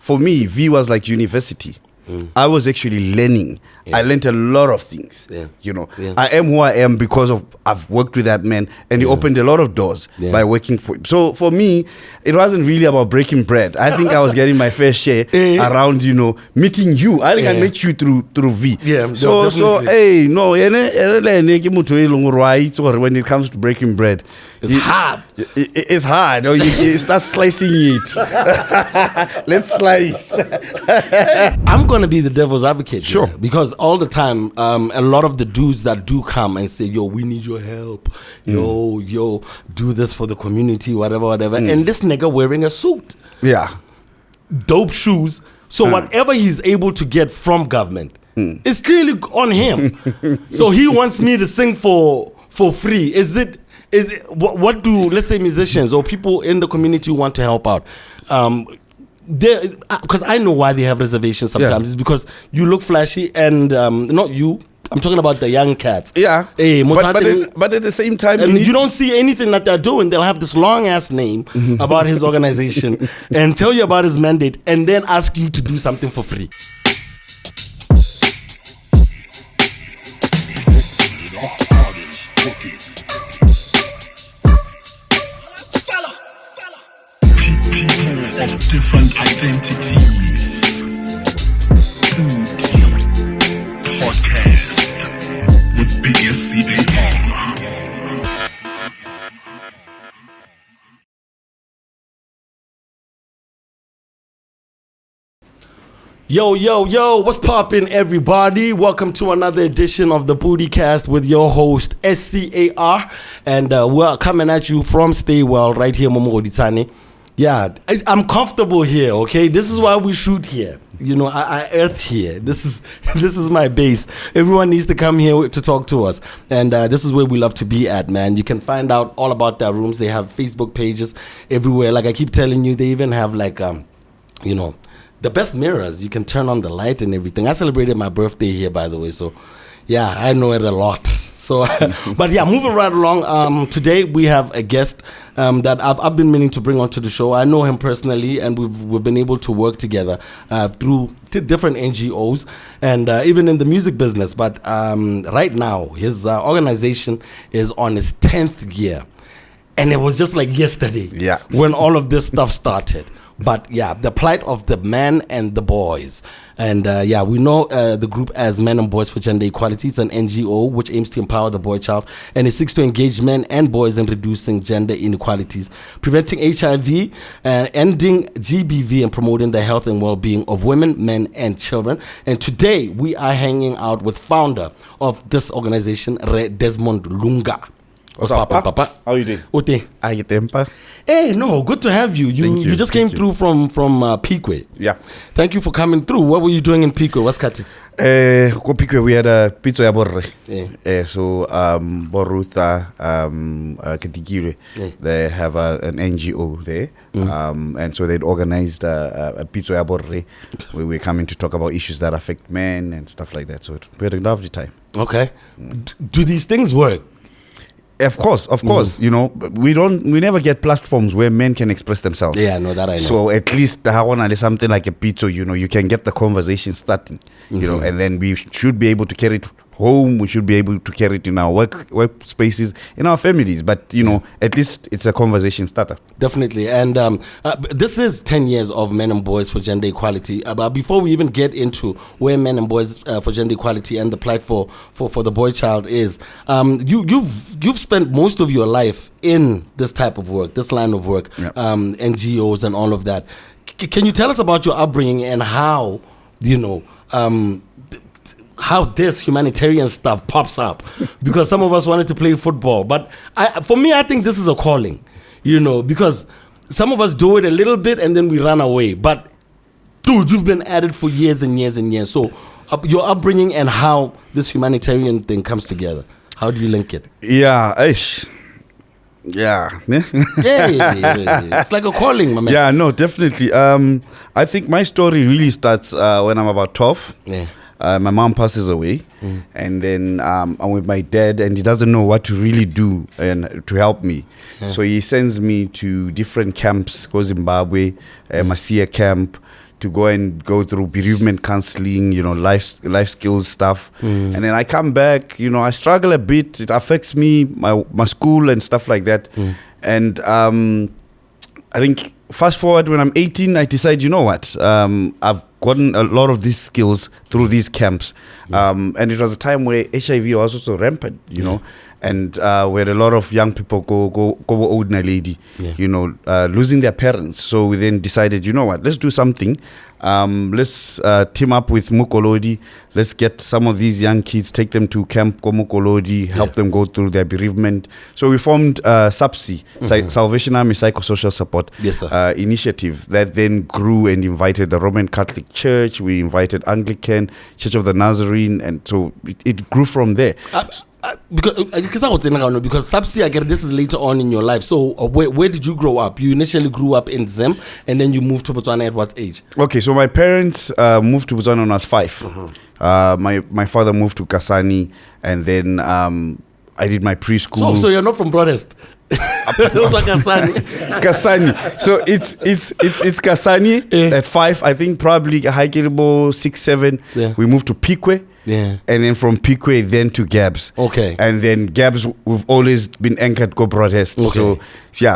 for me, VEE was like university. I was actually learning. I learned a lot of things. You know, I am who I am because of I've worked with that man, and he opened a lot of doors by working for him. So for me, it wasn't really about breaking bread. I think I was getting my fair share around, you know, meeting you. I think I met you through VEE. So hey, no, when it comes to breaking bread, it's hard. It's hard. Or you start slicing it. Let's slice. I'm gonna be the devil's advocate, sure, because all the time, a lot of the dudes that do come and say, "Yo, we need your help. Yo, do this for the community, whatever." And this nigga wearing a suit, dope shoes. So whatever he's able to get from government is clearly on him. So he wants me to sing for free. Is it? What do, let's say, musicians or people in the community who want to help out? Because I know why they have reservations sometimes. It's because you look flashy, and not you. I'm talking about the young cats. Hey, but at the same time, and you don't see anything that they're doing. They'll have this long ass name about his organization and tell you about his mandate, and then ask you to do something for free. Of different identities. Podcast with BSCAR. Yo, what's poppin', everybody? Welcome to another edition of the PODICAST with your host, SCAR. And we're coming at you from Stay Well, right here, Momo Oditane. Yeah, I'm comfortable here, okay? This is why we shoot here. You know, I earth here. This is my base. Everyone needs to come here to talk to us. And this is where we love to be at, man. You can find out all about their rooms. They have Facebook pages everywhere. Like I keep telling you, they even have like, you know, the best mirrors. You can turn on the light and everything. I celebrated my birthday here, by the way. So, yeah, I know it a lot. So, but yeah, moving right along. Today we have a guest that I've been meaning to bring onto the show. I know him personally, and we've been able to work together through different NGOs and even in the music business. But right now, his organization is on its 10th year, and it was just like yesterday when all of this stuff started. But yeah, the plight of the men and the boys. And we know the group as Men and Boys for Gender Equality. It's an NGO which aims to empower the boy child, and it seeks to engage men and boys in reducing gender inequalities, preventing HIV, ending GBV, and promoting the health and well-being of women, men, and children. And today we are hanging out with founder of this organization, Desmond Lunga. What's up, Papa? How you doing? Ote. I get temper. Hey, no, good to have you. You just came through from Pique. Yeah. Thank you for coming through. What were you doing in Pique? What's Kati? Pique, we had a pizza ya borre. So Borutha, Katikire, they have an NGO there. And so they'd organized a pizza ya borre where we're coming to talk about issues that affect men and stuff like that. So we had a lovely time. Okay. Do these things work? Of course. You know, we never get platforms where men can express themselves. Yeah, no, that I know. So at least something like a pizza, you know, you can get the conversation starting, you know, and then we should be able to carry it home. We should be able to carry it in our work spaces, in our families. But, you know, at least it's a conversation starter. Definitely. And this is 10 years of Men and Boys for Gender Equality. But before we even get into where Men and Boys for Gender Equality and the plight for the boy child is, you've spent most of your life in this type of work, this line of work, NGOs and all of that. Can you tell us about your upbringing and how, you know, how this humanitarian stuff pops up? Because some of us wanted to play football, but for me, I think this is a calling, you know, because some of us do it a little bit and then we run away. But dude, you've been at it for years and years and years. So your upbringing and how this humanitarian thing comes together, how do you link it? Yeah, it's like a calling, my man. Yeah, no, definitely. I think my story really starts when I'm about 12. My mom passes away, and then I'm with my dad, and he doesn't know what to really do and to help me. So he sends me to different camps, go Zimbabwe, Masia camp, to go through bereavement counseling, life skills stuff. And then I come back, I struggle a bit. It affects me, my school and stuff like that. And I think fast forward when I'm 18, I decide, I've gotten a lot of these skills through these camps. And it was a time where HIV was also rampant, and where a lot of young people go old lady, losing their parents. So we then decided, let's do something. Let's team up with Mukolodi. Let's get some of these young kids, take them to Camp Mukolodi, help them go through their bereavement. So we formed SAPSI, Salvation Army Psychosocial Support initiative, that then grew and invited the Roman Catholic Church. We invited Anglican, Church of the Nazarene, and so it grew from there. Because SAPSI, I get this is later on in your life. So where did you grow up? You initially grew up in Zim, and then you moved to Botswana at what age? Okay, so my parents moved to Botswana when I was 5. My father moved to Kasani, and then I did my preschool. So you're not from Broadest? Kasani. Kasani. So it's Kasani at 5. I think probably Haikelibo 6, 7. Yeah. We moved to Pikwe. Yeah. And then from Pikwe then to Gabs. Okay. And then Gabs, we've always been anchored go Broadest. Okay.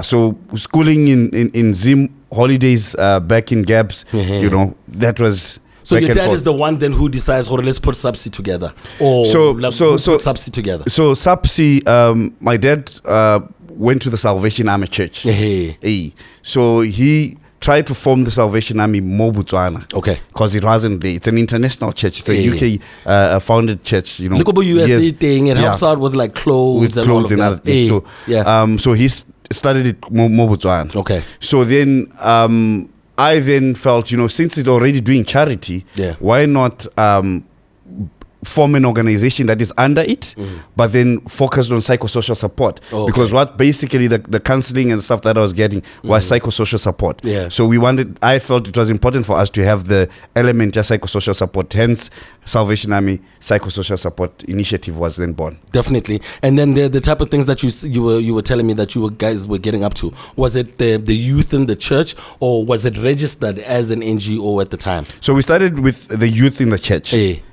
So schooling in Zim, holidays back in Gabs, that was. So your dad is the one then who decides, let's put SAPSI together, or put SAPSI together. So SAPSI, my dad went to the Salvation Army Church. So he tried to form the Salvation Army more Botswana. Okay. Because it wasn't there. It's an international church. It's a UK founded church. Look about USA thing. It helps out with like clothes and all of that. Other things. So he started it more Botswana. Okay. So then I then felt, since it's already doing charity, why not form an organization that is under it, but then focused on psychosocial support. Because what basically the counseling and stuff that I was getting was psychosocial support. So I felt it was important for us to have the element of psychosocial support. Hence, Salvation Army Psychosocial Support Initiative was then born. Definitely. And then the type of things that you were telling me that you guys were getting up to, was it the youth in the church, or was it registered as an NGO at the time? So we started with the youth in the church.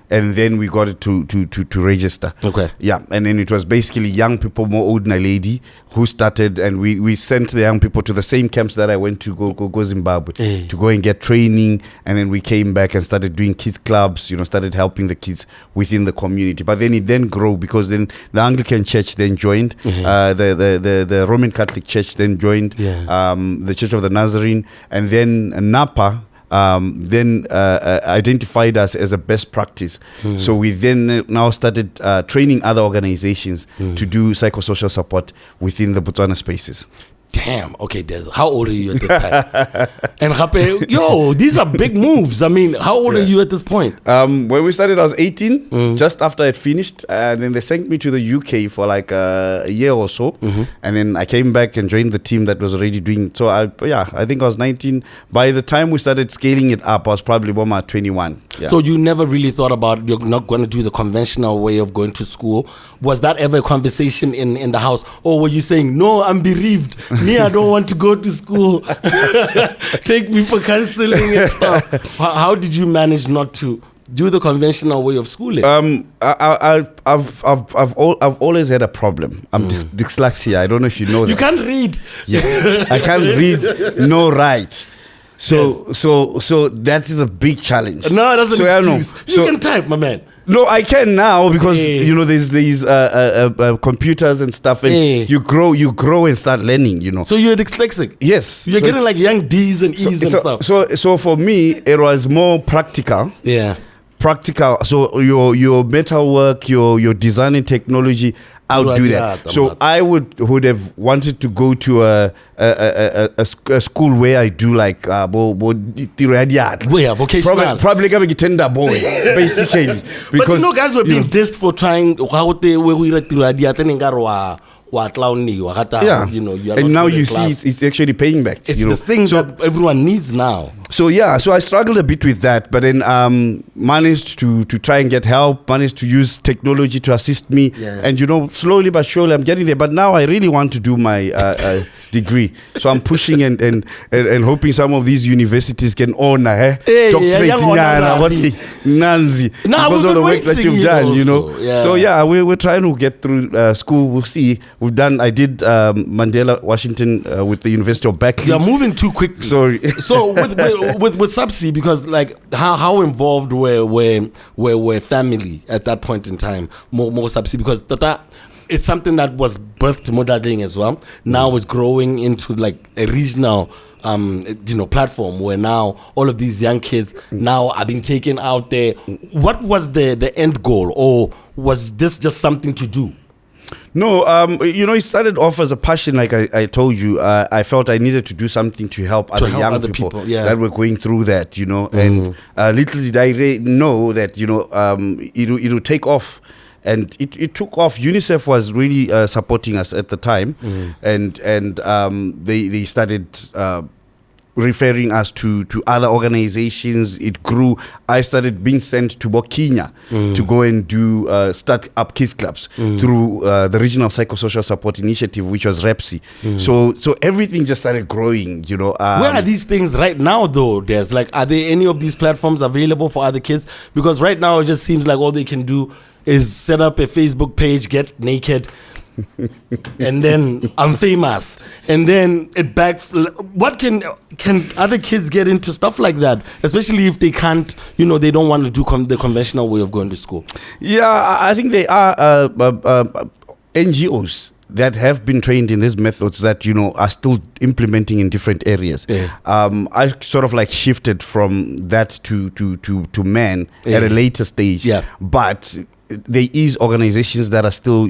And then we got it to register. Okay. Yeah, and then it was basically young people, more old lady, who started, and we sent the young people to the same camps that I went to go Zimbabwe to go and get training, and then we came back and started doing kids clubs. Started helping the kids within the community. But then it then grew, because then the Anglican Church then joined, the Roman Catholic Church then joined, the Church of the Nazarene, and then Napa. Then identified us as a best practice. So we then now started training other organizations to do psychosocial support within the Botswana spaces. Damn. Okay, Des. How old are you at this time? And these are big moves. I mean, how old are you at this point? When we started, I was 18, just after I'd finished. And then they sent me to the UK for like a year or so. And then I came back and joined the team that was already doing. So I think I was 19. By the time we started scaling it up, I was probably about 21. Yeah. So you never really thought about you're not going to do the conventional way of going to school. Was that ever a conversation in the house? Or were you saying, no, I'm bereaved. Me, I don't want to go to school. Take me for counseling and stuff. How did you manage not to do the conventional way of schooling? I've always had a problem. I'm dyslexia. I don't know if you know that. You can't read. Yes, I can't read, no write. So that is a big challenge. No, that's an excuse. You can type, my man. No, I can now because there's these computers and stuff, and you grow and start learning. So you're dyslexic. Yes, you're getting like young D's and E's and stuff. So for me, it was more practical. Yeah, practical. So your metal work, your designing technology, I'll do that. So I would have wanted to go to a school where I do like vocational. Probably gonna get tender boy, basically. Because but guys were being dissed for trying how they were and now you see it's actually paying back. It's the thing that everyone needs now. So I struggled a bit with that, but then managed to try and get help, managed to use technology to assist me, and slowly but surely I'm getting there. But now I really want to do my degree, so I'm pushing and hoping some of these universities can honor Ghanzi because of the work that you've done, So we're trying to get through school. We'll see. I did Mandela Washington with the University of Berkeley. You're moving too quickly. Sorry. So with Subsea, because like how involved were family at that point in time? More Subsea, because it's something that was birthed modeling as well. Now it's growing into like a regional platform where now all of these young kids now are being taken out there. What was the end goal, or was this just something to do? No, it started off as a passion. Like I told you, I felt I needed to do something to help other young people that were going through that, and little did I know that, it'll take off. And it took off. UNICEF was really supporting us at the time, and they started referring us to other organizations. It grew. I started being sent to Burkina to go and do start up kids clubs through the Regional Psychosocial Support Initiative, which was REPSI. So everything just started growing. Where are these things right now, though? There's are there any of these platforms available for other kids? Because right now it just seems like all they can do is set up a Facebook page, get naked, and then I'm famous, and then it back. What can other kids get into stuff like that, especially if they can't, they don't want to do the conventional way of going to school? Yeah, I think they are NGOs that have been trained in these methods that are still implementing in different areas. I sort of shifted from that to men at a later stage. But there is organizations that are still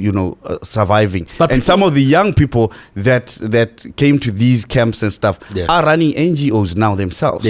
surviving, and some of the young people that came to these camps and stuff are running NGOs now themselves.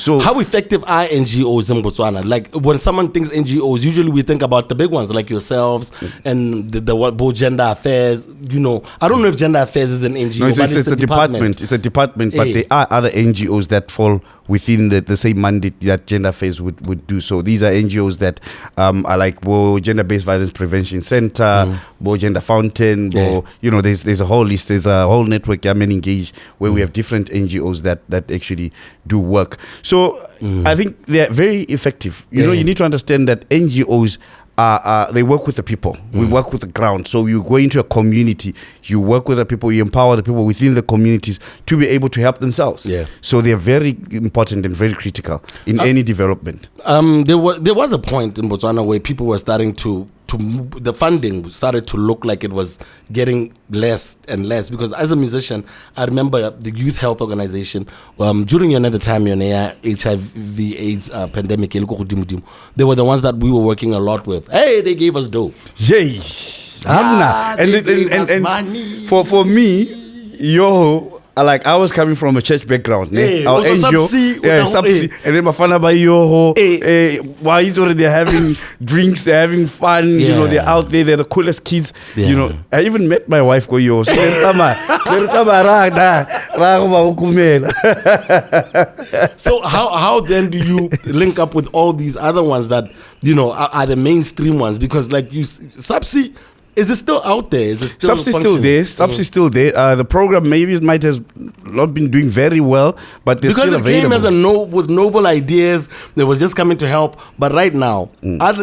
So how effective are NGOs in Botswana? Like when someone thinks NGOs, usually we think about the big ones like yourselves and the gender affairs. I don't know if gender affairs is an NGO. No, it's a department. It's a department, but there are other NGOs that fall within the same mandate that gender affairs would do. So these are NGOs that are like Gender-Based Violence Prevention Center, Gender Fountain, there's a whole list, there's a whole network, Men Engage, where we have different NGOs that actually do work. So I think they're very effective. You need to understand that NGOs they work with the people. We work with the ground. So you go into a community, you work with the people, you empower the people within the communities to be able to help themselves. So they're very important and very critical in any development. There was a point in Botswana where people were starting to the funding started to look like it was getting less and less, because as a musician, I remember the youth health organization during another time HIV/AIDS pandemic, they were the ones that we were working a lot with. Hey, they gave us dough. Yay! And money. For me, I was coming from a church background. Our NGO, Subsea, and then my father by why is they're having drinks, they're having fun, they're out there, they're the coolest kids. I even met my wife go yo. So how then do you link up with all these other ones that are the mainstream ones? Because Subsea, is it still out there? Is it still still there? Subsea still there. The program maybe might has not been doing very well, but they're still available. Because it came as with noble ideas, they was just coming to help. But right now,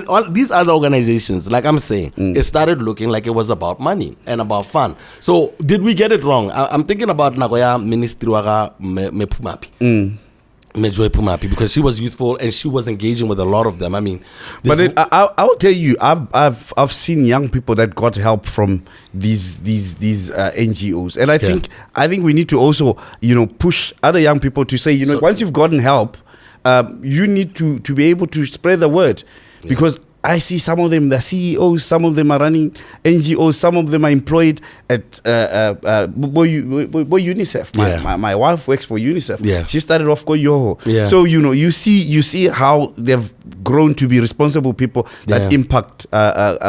all these other organizations, like I'm saying, it started looking like it was about money and about fun. So did we get it wrong? I'm thinking about Nagoya Ministry Waga Mepumapi. Because she was youthful and she was engaging with a lot of them. I mean, but I'll tell you, I've seen young people that got help from these NGOs, and I think we need to also push other young people to say once you've gotten help, you need to be able to spread the word, because I see some of them, the CEOs, some of them are running NGOs, some of them are employed at UNICEF. My wife works for UNICEF. She started off Koyoho. So you see how they've grown to be responsible people that impact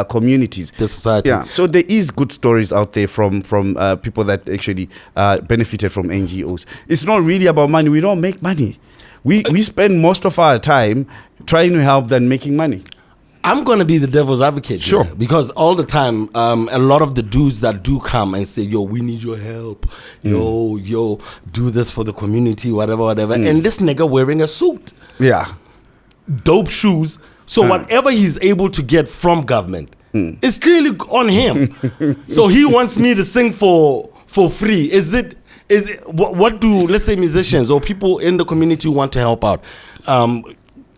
communities, the society. So there is good stories out there from people that actually benefited from NGOs. It's not really about money. We don't make money. We spend most of our time trying to help than making money. I'm going to be the devil's advocate. Sure. Here, because all the time, a lot of the dudes that do come and say, yo, we need your help. Yo, do this for the community, whatever. And this nigga wearing a suit. Yeah. Dope shoes. So whatever he's able to get from government is clearly on him. So he wants me to sing for free. Is it what do, let's say, musicians or people in the community who want to help out?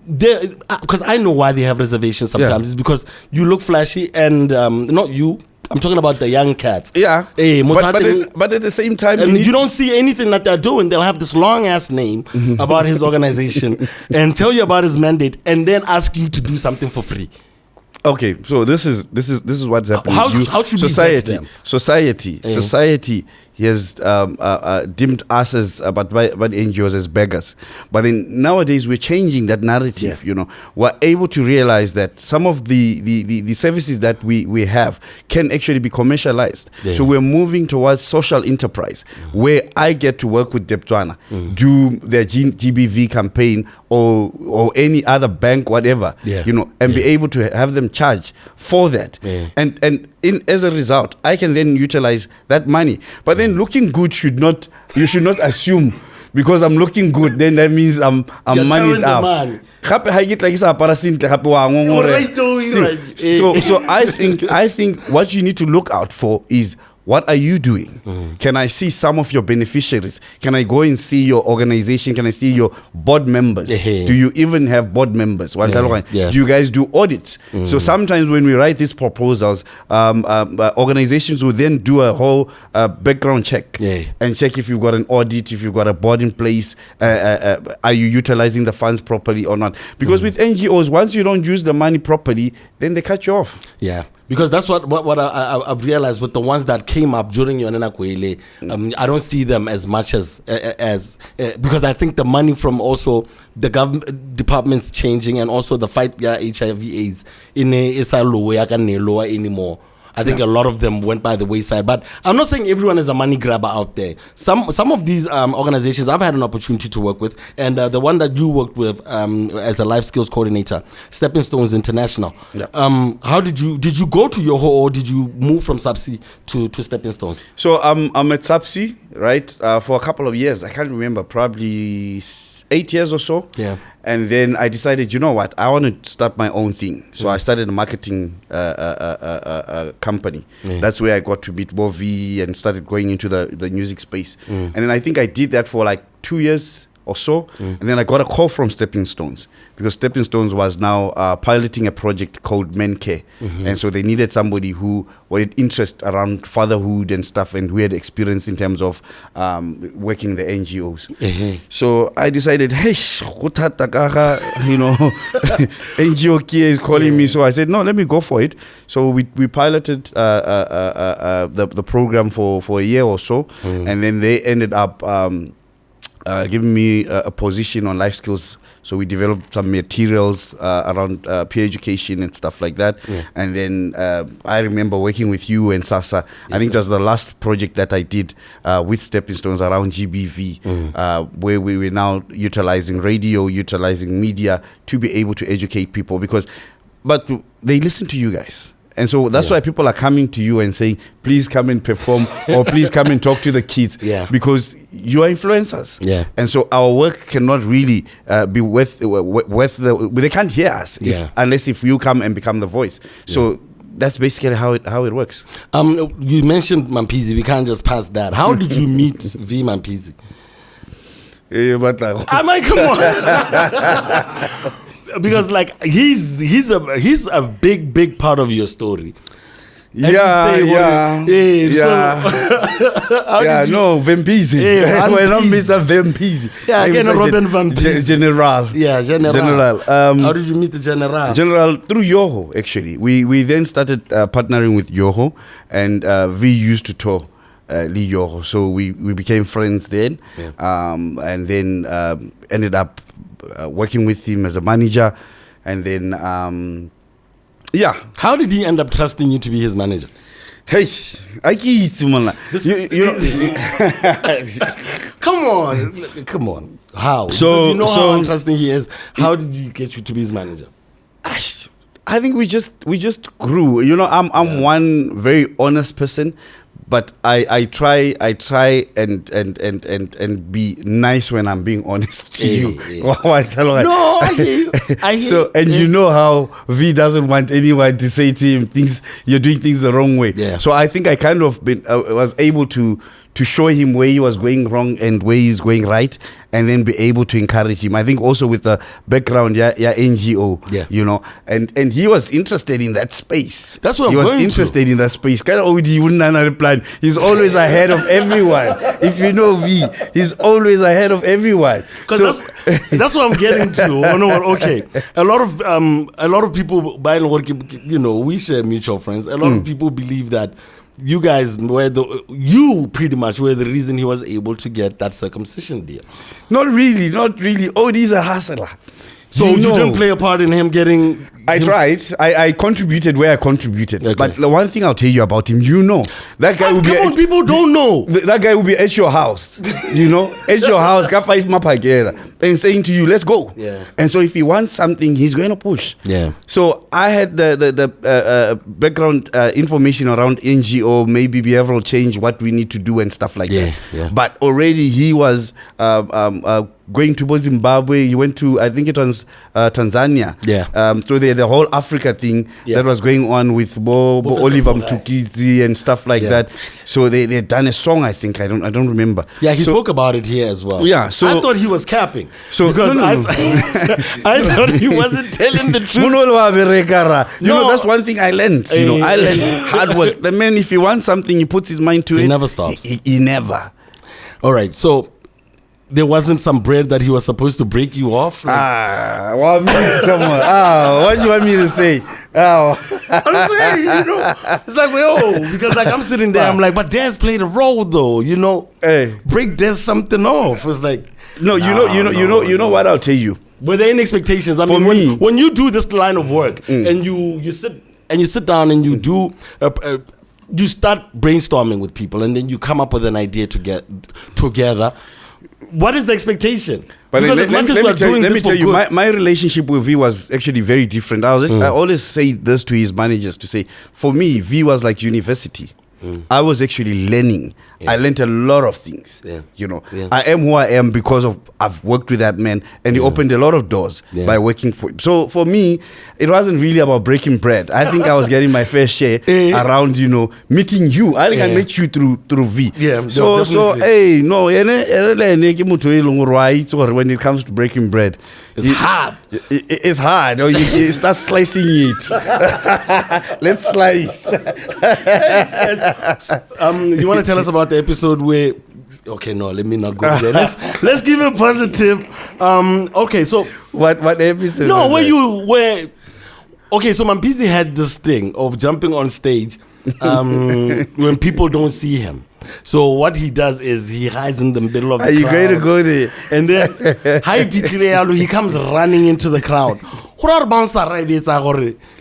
Because I know why they have reservations sometimes. It's because you look flashy and not you. I'm talking about the young cats. Yeah. Hey, but at the same time, and you don't see anything that they're doing. They'll have this long ass name about his organization and tell you about his mandate and then ask you to do something for free. Okay, so this is what's happening. How should we vet them? Society has deemed us as but NGOs as beggars. But then nowadays we're changing that narrative. Yeah. We're able to realize that some of the services that we have can actually be commercialized. Yeah. So we're moving towards social enterprise, where I get to work with Deptwana, do their GBV campaign or any other bank, whatever, and be able to have them charge for that. Yeah. And as a result, I can then utilize that money. But then looking good you should not assume because I'm looking good, then that means I'm moneyed up. So I think what you need to look out for is, what are you doing? Can I see some of your beneficiaries? Can I go and see your organization? Can I see your board members? Do you even have board members? Do you guys do audits? So sometimes when we write these proposals, organizations will then do a whole background check and check if you've got an audit, if you've got a board in place, are you utilizing the funds properly or not? Because with NGOs, once you don't use the money properly, then they cut you off. Yeah. Because that's what I've realized with the ones that came up during Yonena Kwele. I don't see them as much as because I think the money from also the government departments changing and also the fight HIV/AIDS is lower anymore. I think a lot of them went by the wayside, but I'm not saying everyone is a money grabber out there. Some of these organizations I've had an opportunity to work with, and the one that you worked with as a life skills coordinator, Stepping Stones International. Yeah. How did you go to Yoho, or did you move from Subsea to Stepping Stones? So I'm at Subsea, right, for a couple of years. I can't remember, probably 8 years or so. Yeah. And then I decided, you know what, I want to start my own thing. So I started a marketing company. That's where I got to meet more VEE and started going into the music space. And then I think I did that for like 2 years or so. And then I got a call from Stepping Stones, because Stepping Stones was now piloting a project called Men Care. And so they needed somebody who had interest around fatherhood and stuff, and who had experience in terms of working the NGOs. So I decided, hey, NGO Kia is calling me. So I said, no, let me go for it. So we piloted the program for a year or so. And then they ended up giving me a position on life skills. So we developed some materials around peer education and stuff like that. And then I remember working with you and Sasa. I think it was the last project that I did with Stepping Stones around GBV, where we were now utilizing radio, utilizing media to be able to educate people. But they listen to you guys. And so that's why people are coming to you and saying, please come and perform, or please come and talk to the kids, because you are influencers. And so our work cannot really be worth they can't hear us unless if you come and become the voice. So that's basically how it works. You mentioned Mampizi. We can't just pass that. How did you meet V Mampizi? I might come on. Because like he's a big part of your story. No, Vampizi. When I meet a Vampizi. Robin Vampizi. General. General. How did you meet the General? General through Yoho, actually. We then started partnering with Yoho, and we used to tour Lee Yoho. So we became friends then, and then ended up working with him as a manager, and then how did he end up trusting you to be his manager? Hey, I get it, man. Come on. How? So- Because you know so- how interesting he is. How did you get you to be his manager? I think we just grew. I'm one very honest person, but I try and be nice when I'm being honest to you. No, I hear you. So you know how V doesn't want anyone to say to him things, you're doing things the wrong way. Yeah. So I think I kind of was able to show him where he was going wrong and where he's going right, and then be able to encourage him. I think also with the background, NGO, and he was interested in that space. That's what he I'm was going interested in that space. Kind of he wouldn't another plan. He's always ahead of everyone. If you know V, he's always ahead of everyone. Because that's what I'm getting to. Okay, a lot of people, by and large, we share mutual friends. A lot of people believe that you guys you pretty much were the reason he was able to get that circumcision deal. Not really. Oh, he's a hustler. So you didn't play a part in him getting... I tried. I contributed where I contributed. Okay. But the one thing I'll tell you about him, that guy will be... Come on, people don't know. That guy will be at your house, at your house, and saying to you, let's go. Yeah. And so if he wants something, he's going to push. Yeah. So I had the background information around NGO, maybe behavioral change, what we need to do and stuff like that. Yeah. But already he was going to Zimbabwe. He went to, I think it was Tanzania. Yeah. So the whole Africa thing that was going on with Oliver Mtukidzi and stuff like that. So they done a song, I think. I don't remember. Yeah, he spoke about it here as well. Yeah, so I thought he was capping. So because I thought he wasn't telling the truth. That's one thing I learned. I learned hard work. The man, if he wants something, he puts his mind to it. He never stops. He never. All right, so there wasn't some bread that he was supposed to break you off? What do you want me to say? I'm saying, it's like, because I'm sitting there, I'm like, but Des played a role though, Hey. break Des something off. It's like, no, you know what I'll tell you. Were there any expectations? I mean, when you do this line of work and you sit down and you do, you start brainstorming with people and then you come up with an idea to get together. What is the expectation? But because let me tell you, my relationship with V was actually very different. I always say this to his managers to say, for me, V was like university. I was actually learning. I learned a lot of things. I am who I am because I've worked with that man, and he opened a lot of doors by working for him. So for me, it wasn't really about breaking bread. I think I was getting my fair share around, meeting you. I think I met you through V. Yeah. So hey, no, when it comes to breaking bread, it's hard. It's hard. Or you start slicing it. Let's slice. You want to tell us about the episode where? Okay, no, let me not go there. Let's give it positive. Okay, so what episode? No, okay, so Mampizi had this thing of jumping on stage when people don't see him. So what he does is he hides in the middle of the crowd. Are you going to go there? And then he comes running into the crowd.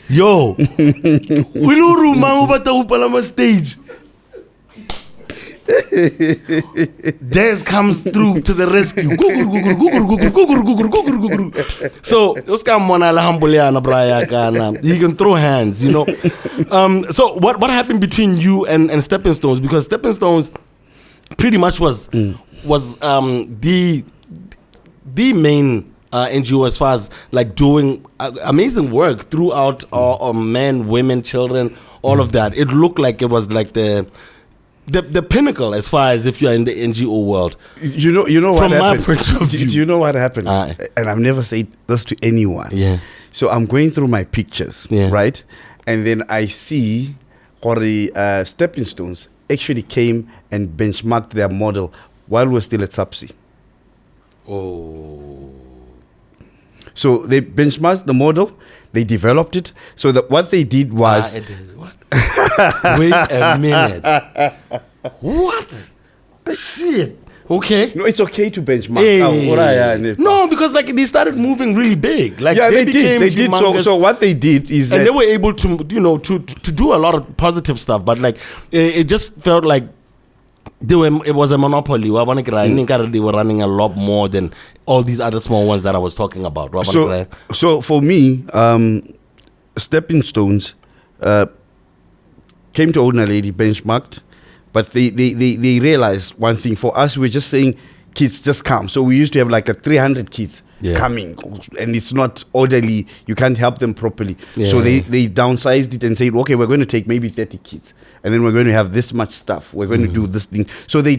Yo, we no room over stage. Des comes through to the rescue. So he can throw hands, So what happened between you and Stepping Stones? Because Stepping Stones pretty much was the main NGO as far as like doing amazing work throughout men, women, children, all of that. It looked like it was like the pinnacle as far as if you're in the NGO world. You know what From happened? my point of view. Do you know what happened? And I've never said this to anyone. Yeah. So I'm going through my pictures, right? And then I see how the Stepping Stones actually came and benchmarked their model while we're still at Subsea. Oh. So they benchmarked the model, they developed it. So that what they did was... What? Wait a minute. What? Shit. Okay. No, it's okay to benchmark. Hey. No, because like they started moving really big. Like they did. They did. So what they did is and they were able to to do a lot of positive stuff, but like it just felt like it was a monopoly. They were running a lot more than all these other small ones that I was talking about. So for me, Stepping Stones came to Older Lady, benchmarked, but they realized one thing. For us, we're just saying kids just come. So we used to have like 300 kids coming, and it's not orderly. You can't help them properly. So they downsized it and said, okay, we're going to take maybe 30 kids. And then we're going to have this much stuff. We're going to do this thing. So they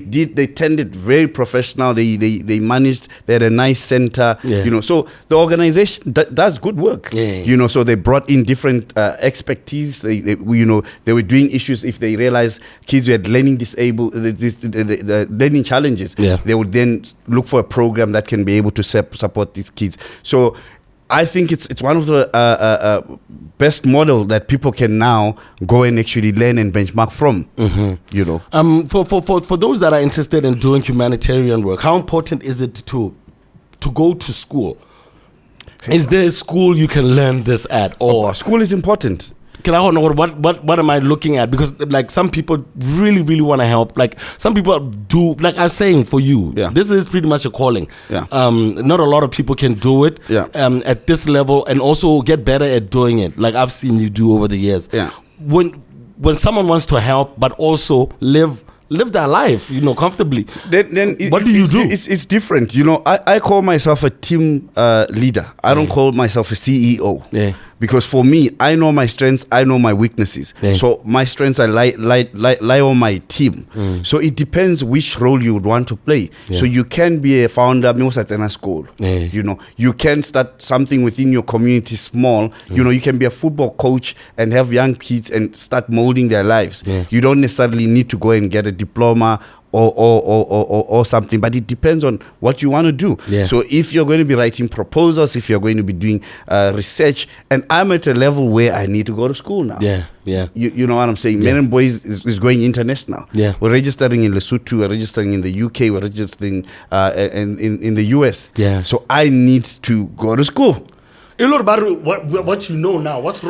tended very professional. They managed. They had a nice center. So the organization does good work. So they brought in different expertise. They were doing issues if they realized kids who had learning learning challenges. They would then look for a program that can be able to support these kids. So I think it's one of the best model that people can now go and actually learn and benchmark from. For those that are interested in doing humanitarian work, how important is it to go to school? Is there a school you can learn this at? Or school is important. Can I know what am I looking at? Because like some people really want to help. Like some people do. Like I'm saying, for you, this is pretty much a calling. Not a lot of people can do it at this level and also get better at doing it. Like I've seen you do over the years. When someone wants to help but also live their life, comfortably. Then what do you do? It's different. I call myself a team leader. I don't call myself a CEO. Because for me, I know my strengths, I know my weaknesses. So my strengths are lie on my team. So it depends which role you would want to play. So you can be a founder, in a school. You can start something within your community small. You can be a football coach and have young kids and start molding their lives. You don't necessarily need to go and get a diploma or something, but it depends on what you want to do. So if you're going to be writing proposals, if you're going to be doing research, and I'm at a level where I need to go to school now. You know what I'm saying? Men and Boys is going international. We're registering in Lesotho, we're registering in the UK, we're registering in the US. So I need to go to school. What you know now? What's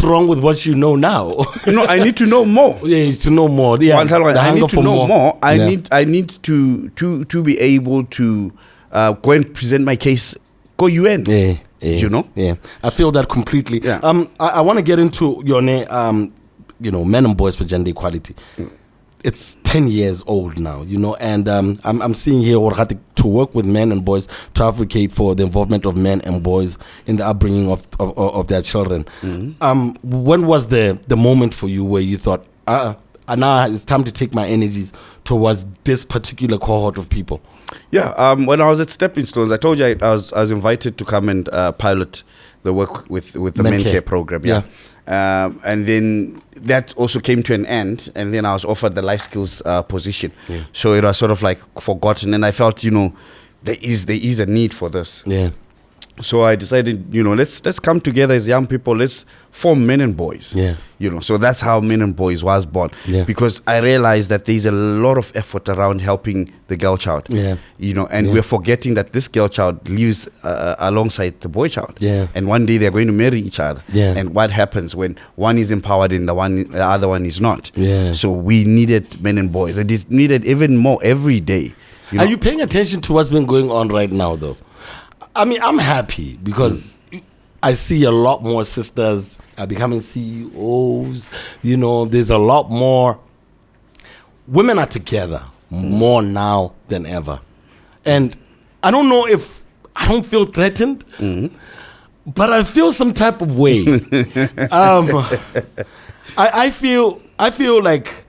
wrong with what you know now? I need to know more. To know more. I need to know more. I need to be able to go and present my case. Go UN. I feel that completely. I want to get into your name. Men and Boys for Gender Equality. It's 10 years old now, and I'm seeing here to work with men and boys to advocate for the involvement of men and boys in the upbringing of their children. When was the moment for you where you thought, now it's time to take my energies towards this particular cohort of people? When I was at Stepping Stones, I told you I was invited to come and pilot the work with the Men Care program. And then that also came to an end, and then I was offered the life skills position. So it was sort of like forgotten, and I felt there is a need for this. So I decided, let's come together as young people. Let's form Men and Boys. So that's how Men and Boys was born. Because I realized that there's a lot of effort around helping the girl child. And we're forgetting that this girl child lives alongside the boy child. And one day they're going to marry each other. And what happens when one is empowered and the other one is not? So we needed Men and Boys. It is needed even more every day. Are you paying attention to what's been going on right now, though? I mean, I'm happy because I see a lot more sisters are becoming CEOs. There's a lot more. Women are together more now than ever. And I don't know if I don't feel threatened, but I feel some type of way. I feel like,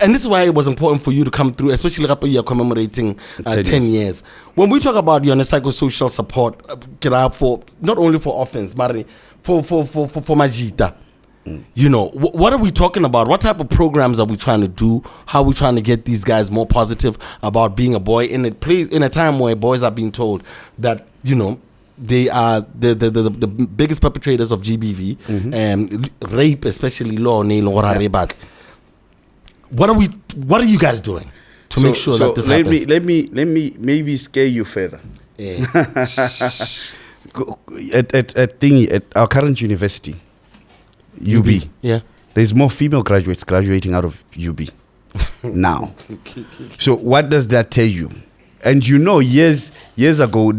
and this is why it was important for you to come through, especially after you're commemorating 10 years. When we talk about psychosocial support, for not only for offense, but for Majita, what are we talking about? What type of programs are we trying to do? How are we trying to get these guys more positive about being a boy in a time where boys are being told that, they are the biggest perpetrators of GBV and rape, especially law. What are you guys doing? to make sure that this happens. Let me maybe scare you further. Yeah. at our current university, UB. Yeah. There's more female graduates graduating out of UB now. So what does that tell you? And years ago,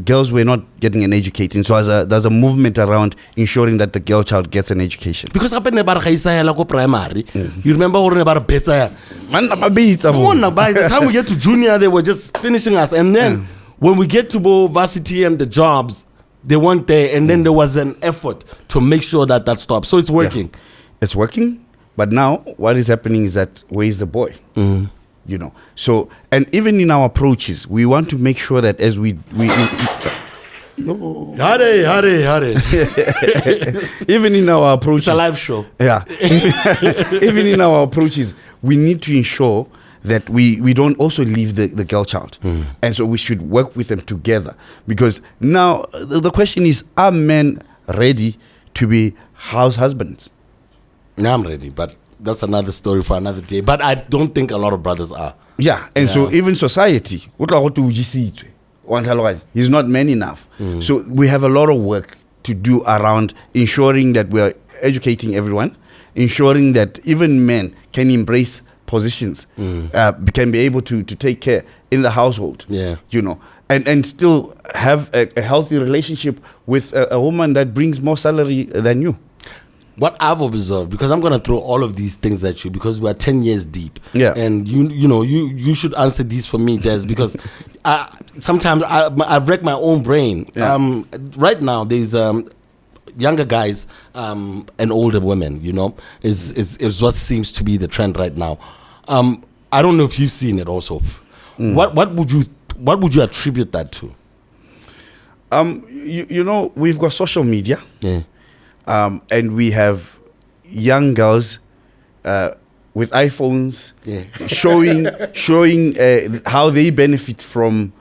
girls were not getting an education. So there's a movement around ensuring that the girl child gets an education. Because up in the primary, you remember what about better? By the time we get to junior, they were just finishing us. And then when we get to varsity and the jobs, they weren't there. And then there was an effort to make sure that stopped. So it's working. Yeah. It's working. But now what is happening is that where's the boy? So, and even in our approaches, we want to make sure that as we Hare. even in our approaches, it's a live show. Yeah. Even in our approaches, we need to ensure that we don't also leave the girl child. And so we should work with them together. Because now the question is, are men ready to be house husbands? Now I'm ready, but that's another story for another day. But I don't think a lot of brothers are. Yeah, and so even society, he's not man enough. So we have a lot of work to do around ensuring that we are educating everyone, ensuring that even men can embrace positions, can be able to take care in the household. And still have a healthy relationship with a woman that brings more salary than you. What I've observed, because I'm going to throw all of these things at you because we are 10 years deep. Yeah. And you should answer these for me, Des, because sometimes I've wrecked my own brain. Yeah. Right now, there's younger guys and older women, is what seems to be the trend right now. I don't know if you've seen it also. What would you attribute that to? We've got social media. Yeah. And we have young girls with iPhones showing how they benefit from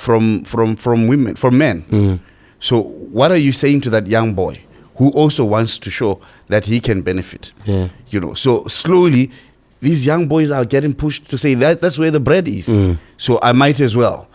women, from men. So what are you saying to that young boy who also wants to show that he can benefit? Yeah. So slowly these young boys are getting pushed to say that's where the bread is. So I might as well,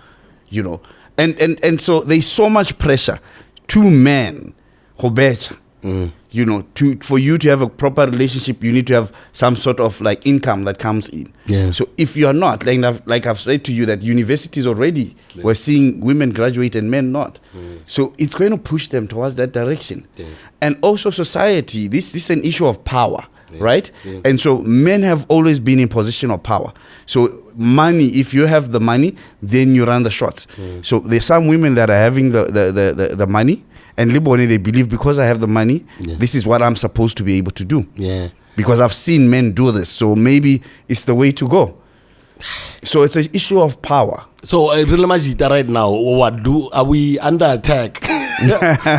and so there's so much pressure to men who better. For you to have a proper relationship, you need to have some sort of like income that comes in. Yeah. So if you are not, like I've said to you, that universities already we're seeing women graduate and men not. So it's going to push them towards that direction. Yeah. And also society, this is an issue of power, right? Yeah. And so men have always been in position of power. So money, if you have the money, then you run the shots. So there's some women that are having the money. And Libone, they believe because I have the money, this is what I'm supposed to be able to do. Yeah. Because I've seen men do this. So maybe it's the way to go. So it's an issue of power. So right now, are we under attack?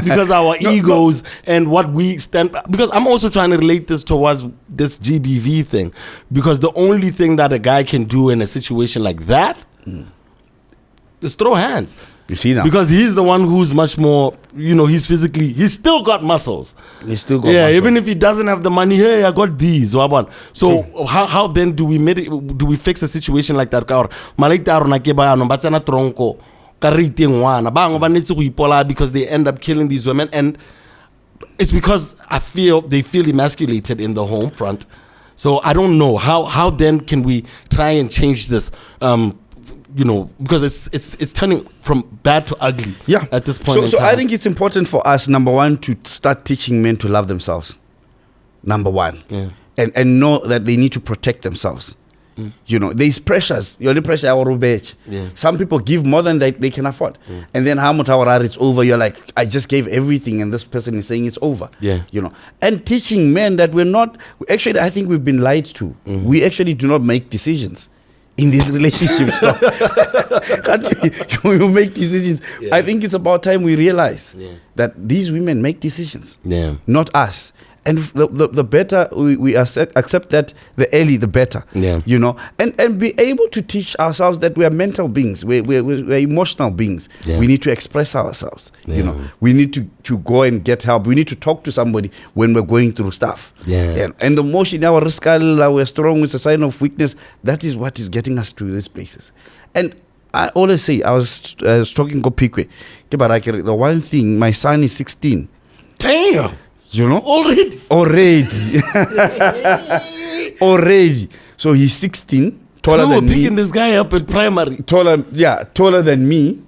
Because our egos and what we stand. Because I'm also trying to relate this towards this GBV thing. Because the only thing that a guy can do in a situation like that is throw hands. You see now? Because he's the one who's much more, he's still got muscles. He's still got muscles. Even if he doesn't have the money, hey, I got these. So how then do we fix a situation like that? Because they end up killing these women. And it's because they feel emasculated in the home front. So I don't know. How then can we try and change this? Because it's turning from bad to ugly. Yeah. At this point. So I think it's important for us, number one, to start teaching men to love themselves. Number one. Yeah. And know that they need to protect themselves. There's pressures. You're the pressure. Yeah. Some people give more than they can afford. And then how much it's over, you're like, I just gave everything and this person is saying it's over. Yeah. And teaching men that we're not, actually I think we've been lied to. We actually do not make decisions in these relationships. You make decisions. I think it's about time we realize that these women make decisions, not us. And the better we accept that, the early, the better. Yeah. You know, and be able to teach ourselves that we are mental beings, we're emotional beings. Yeah. We need to express ourselves. Yeah. You know, we need to go and get help. We need to talk to somebody when we're going through stuff. Yeah. And the motion, our risk, we're strong, it's a sign of weakness. That is what is getting us to these places. And I always say, I was talking to Pikwe, the one thing, my son is 16. Damn. You know? Already. Already. So he's 16, taller You were than me. picking this guy up at primary. Taller than me.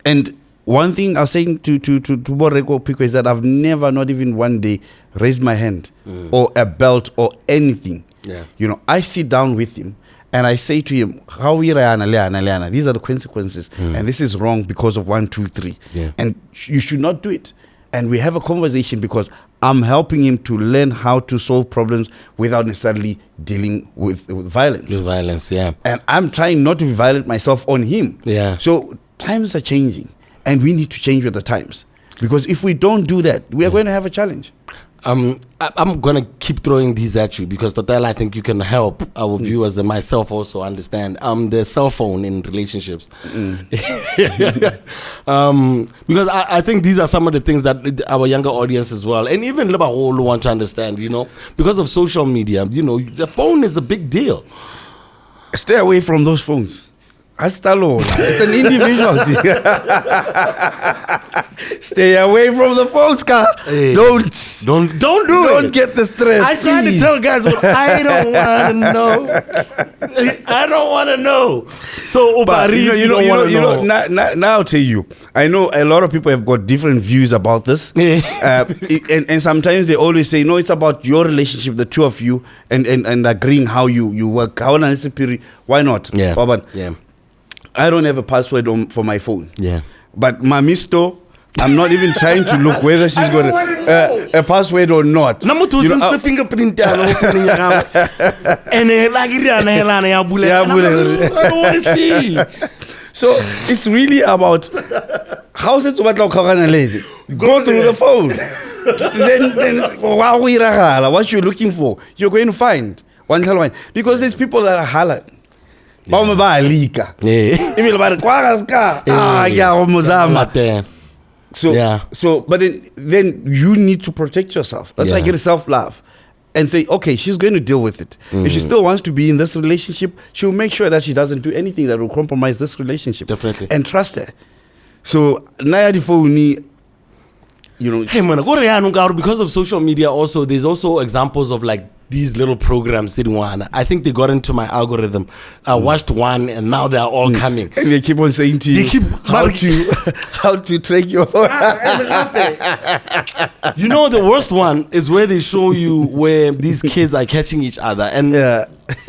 And one thing I was saying to Boreko Pikwe is that I've never, not even one day, raised my hand or a belt or anything. Yeah. You know, I sit down with him and I say to him, how these are the consequences, and this is wrong because of 1, 2, 3. Yeah. And you should not do it. And we have a conversation because I'm helping him to learn how to solve problems without necessarily dealing with violence. With violence, yeah. And I'm trying not to be violent myself on him. Yeah. So times are changing, and we need to change with the times. Because if we don't do that, we are going to have a challenge. I'm going to keep throwing these at you because Total, I think you can help our viewers and myself also understand the cell phone in relationships. Because I think these are some of the things that our younger audience as well, and even Lebaholo want to understand, you know, because of social media, you know, the phone is a big deal. Stay away from those phones. It's an individual thing. Stay away from the phones, car. Hey, don't do it. Don't get the stress. I try to tell guys what I don't want to know. I don't want to know. So, but now I'll tell you. I know a lot of people have got different views about this, and sometimes they always say, no, it's about your relationship, the two of you, and agreeing how you work. How necessary? Why not? Yeah. But yeah. I don't have a password for my phone. Yeah. But Mamisto, I'm not even trying to look whether she's got a password or not. Number two, it's fingerprint. And I don't want to see. So it's really about how is it about lady? Go through the phone. then what you're looking for, you're going to find one. Because there's people that are halal. So, but then you need to protect yourself. That's why I get self-love and say, okay, she's going to deal with it. If she still wants to be in this relationship, she'll make sure that she doesn't do anything that will compromise this relationship. Definitely. And trust her. So, you know. Hey man, because of social media also, there's also examples of like these little programs sitting one. I think they got into my algorithm. I watched one and now they're all coming. And they keep on saying to you how to track your phone. You know, the worst one is where they show you where these kids are catching each other and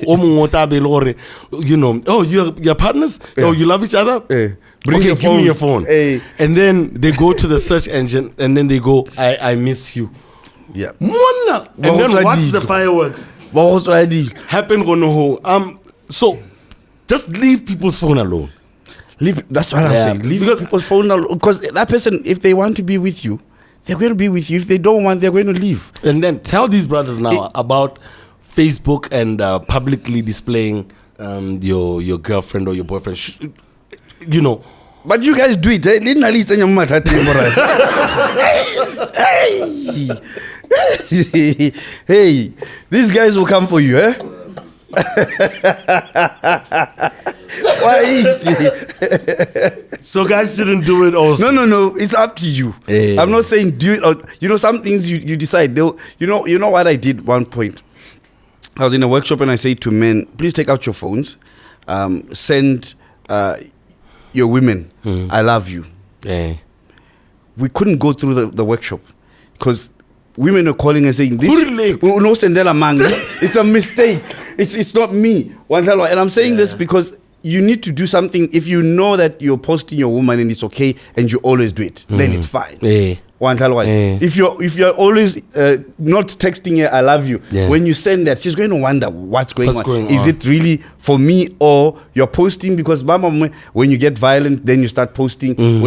you know, oh, you're partners? Oh, you love each other? Bring okay, your give me your phone. And then they go to the search engine and then they go, I miss you. Yeah. And then watch the fireworks. Happen so just leave people's phone alone. That's what I'm saying. Leave people's phone alone. Because that person, if they want to be with you, they're going to be with you. If they don't want, they're going to leave. And then tell these brothers now about Facebook and publicly displaying your girlfriend or your boyfriend. You know. But you guys do it. Hey, these guys will come for you, eh? Why is it? So guys shouldn't do it also. No. It's up to you. I'm not saying do it. Or, you know, some things you decide. You know what I did one point? I was in a workshop and I said to men, please take out your phones. Send your women, I love you. We couldn't go through the workshop because women are calling and saying this. No, it's a mistake. It's not me. And I'm saying this because you need to do something. If you know that you're posting your woman and it's okay and you always do it, then it's fine. If you're always not texting her, I love you, when you send that, she's going to wonder what's going on. Is it really for me, or you're posting because mama, when you get violent, then you start posting. So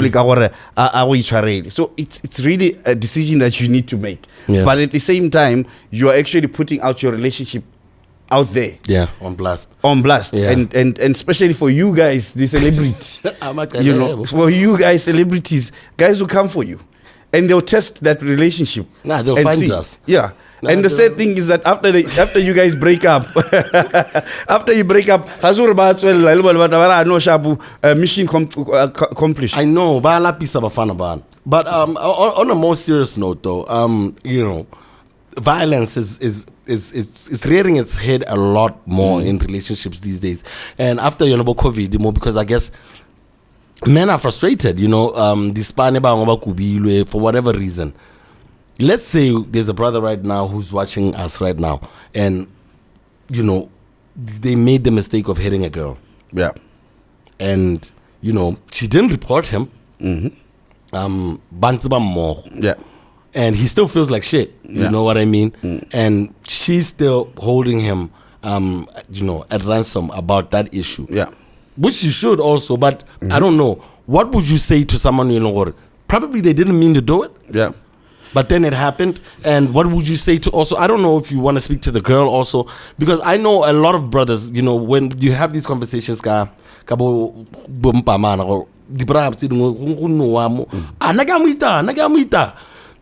it's really a decision that you need to make. But at the same time, you're actually putting out your relationship out there, on blast, and especially for you guys, the celebrities, for you guys, celebrities, guys will come for you, and they'll test that relationship. They'll find us. And the sad thing is that after you guys break up, mission accomplished. I know, but on a more serious note, though, violence is rearing its head a lot more in relationships these days. And after COVID, because I guess men are frustrated, for whatever reason. Let's say there's a brother right now who's watching us right now, and they made the mistake of hitting a girl. And she didn't report him. And he still feels like shit. You know what I mean? And she's still holding him, at ransom about that issue. Which she should also, but I don't know. What would you say to someone, probably they didn't mean to do it? But then it happened. And what would you say to also, I don't know if you want to speak to the girl also, because I know a lot of brothers, when you have these conversations,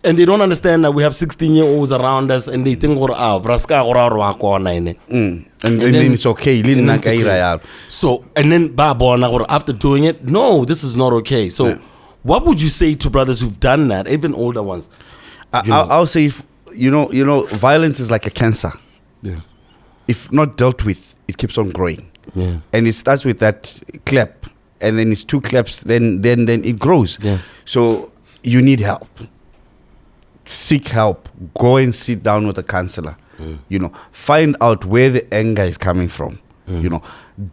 and they don't understand that we have 16-year-olds around us, and they think and then it's okay. So, and then after doing it, no, this is not okay. So what would you say to brothers who've done that, even older ones? I'll say, violence is like a cancer. If not dealt with, it keeps on growing. And it starts with that clap, and then it's 2 claps, then it grows. So you need help. Seek help. Go and sit down with a counselor. Find out where the anger is coming from.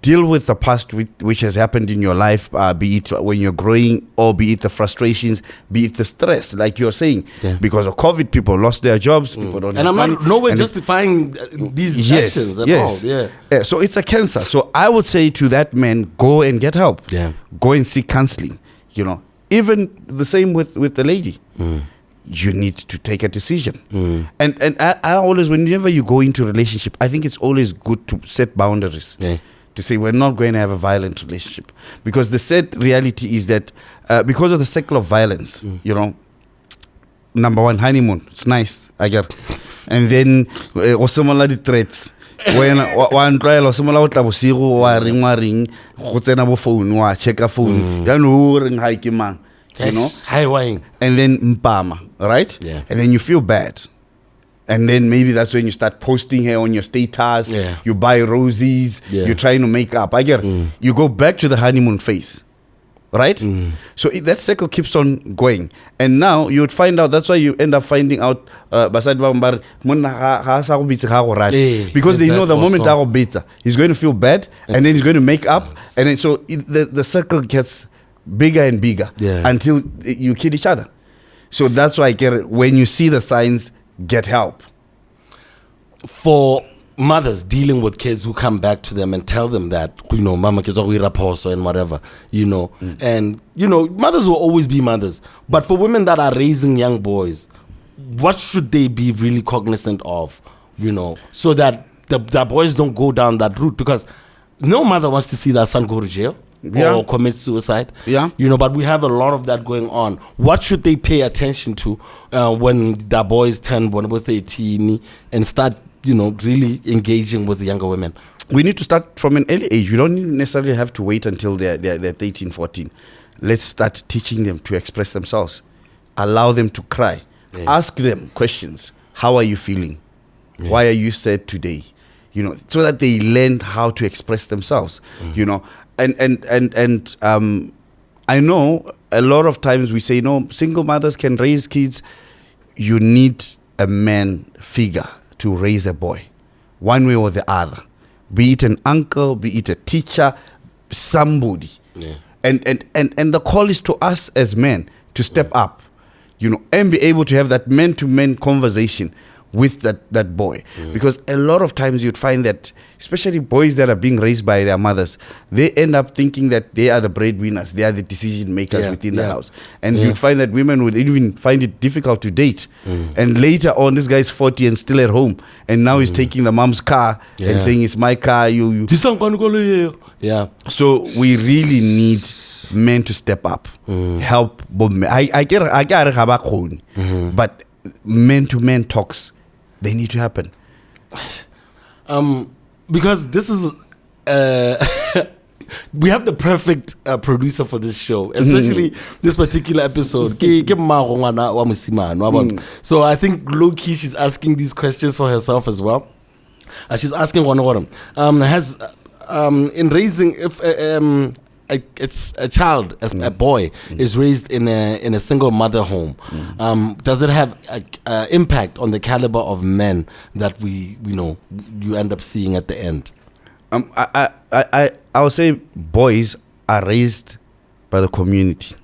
Deal with the past which has happened in your life, be it when you're growing, or be it the frustrations, be it the stress, like you're saying. Because of COVID, people lost their jobs. People don't. And I'm not nowhere justifying these actions at all. So it's a cancer. So I would say to that man, go and get help. Go and seek counseling. Even the same with the lady. You need to take a decision. And I always, whenever you go into a relationship, I think it's always good to set boundaries. To say we're not going to have a violent relationship, because the sad reality is that because of the cycle of violence, number one, honeymoon, it's nice, I get, and then the threats. When one trial or someone out of ring, check a phone, and then mpama, right? And then you feel bad. And then maybe that's when you start posting her on your status. You buy roses. You're trying to make up. I get it. You go back to the honeymoon phase, right? So that cycle keeps on going. And now you would find out, that's why you end up finding out because they know the moment he's going to feel bad, and then he's going to make up. And then so the circle gets bigger and bigger until you kill each other. So that's why when you see the signs, get help. For mothers dealing with kids who come back to them and tell them that, mama kids are raposo and whatever, and mothers will always be mothers. But for women that are raising young boys, what should they be really cognizant of, so that the boys don't go down that route? Because no mother wants to see their son go to jail or commit suicide. But we have a lot of that going on. What should they pay attention to when the boys turn 18 and start, really engaging with the younger women? We need to start from an early age. We don't necessarily have to wait until they're 13, 14. Let's start teaching them to express themselves. Allow them to cry. Ask them questions. How are you feeling? Why are you sad today? So that they learn how to express themselves. And I know a lot of times we say, no, single mothers can raise kids. You need a man figure to raise a boy, one way or the other. Be it an uncle, be it a teacher, somebody. And the call is to us as men to step up, and be able to have that man-to-man conversation with that boy. Because a lot of times you'd find that, especially boys that are being raised by their mothers, they end up thinking that they are the breadwinners, they are the decision makers within the house. And you'd find that women would even find it difficult to date. And later on, this guy's 40 and still at home, and now he's taking the mom's car and saying, it's my car, you. Yeah. So we really need men to step up, help both men. I get but men-to-men talks, they need to happen. Because this is we have the perfect producer for this show, especially this particular episode. So I think low-key she's asking these questions for herself as well. She's asking one has in raising, if it's a child, as a boy is raised in a single mother home, does it have a impact on the caliber of men that you end up seeing at the end? I would say boys are raised by the community.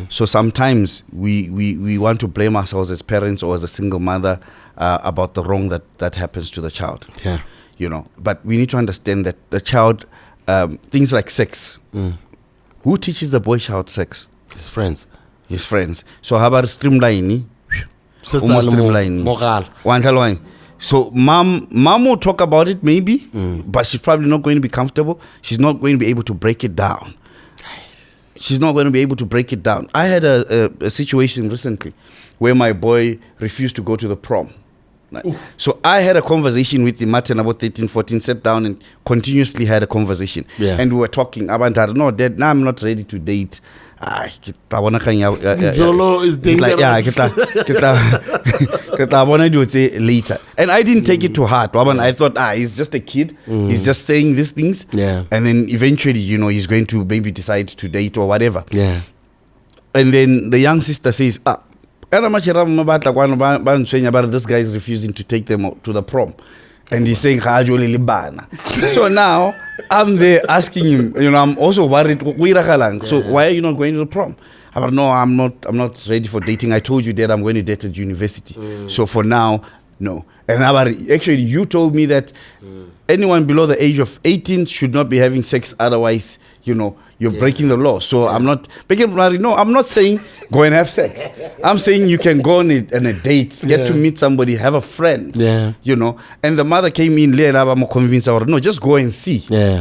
So sometimes we want to blame ourselves as parents or as a single mother about the wrong that happens to the child. Yeah. But we need to understand that the child, things like sex, who teaches the boy child sex? His friends. So how about streamlining? So mom will talk about it maybe, but she's probably not going to be comfortable. She's not going to be able to break it down. I had a situation recently where my boy refused to go to the prom. So I had a conversation with him at about 13, 14, sat down and continuously had a conversation. Yeah. And we were talking about, no, Dad, now I'm not ready to date. Zolo is dangerous. Later. And I didn't take it to heart. I thought, he's just a kid. He's just saying these things. Yeah. And then eventually, he's going to maybe decide to date or whatever. Yeah. And then the young sister says, this guy is refusing to take them to the prom. And he's saying, so now I'm there asking him, I'm also worried. So why are you not going to the prom? No, I'm not ready for dating. I told you that I'm going to date at university. So for now, no. And actually, you told me that anyone below the age of 18 should not be having sex. Otherwise, you're breaking the law. So I'm not saying go and have sex. I'm saying you can go on a date, get to meet somebody, have a friend. Yeah. And the mother came in later, I'm convinced her, no, just go and see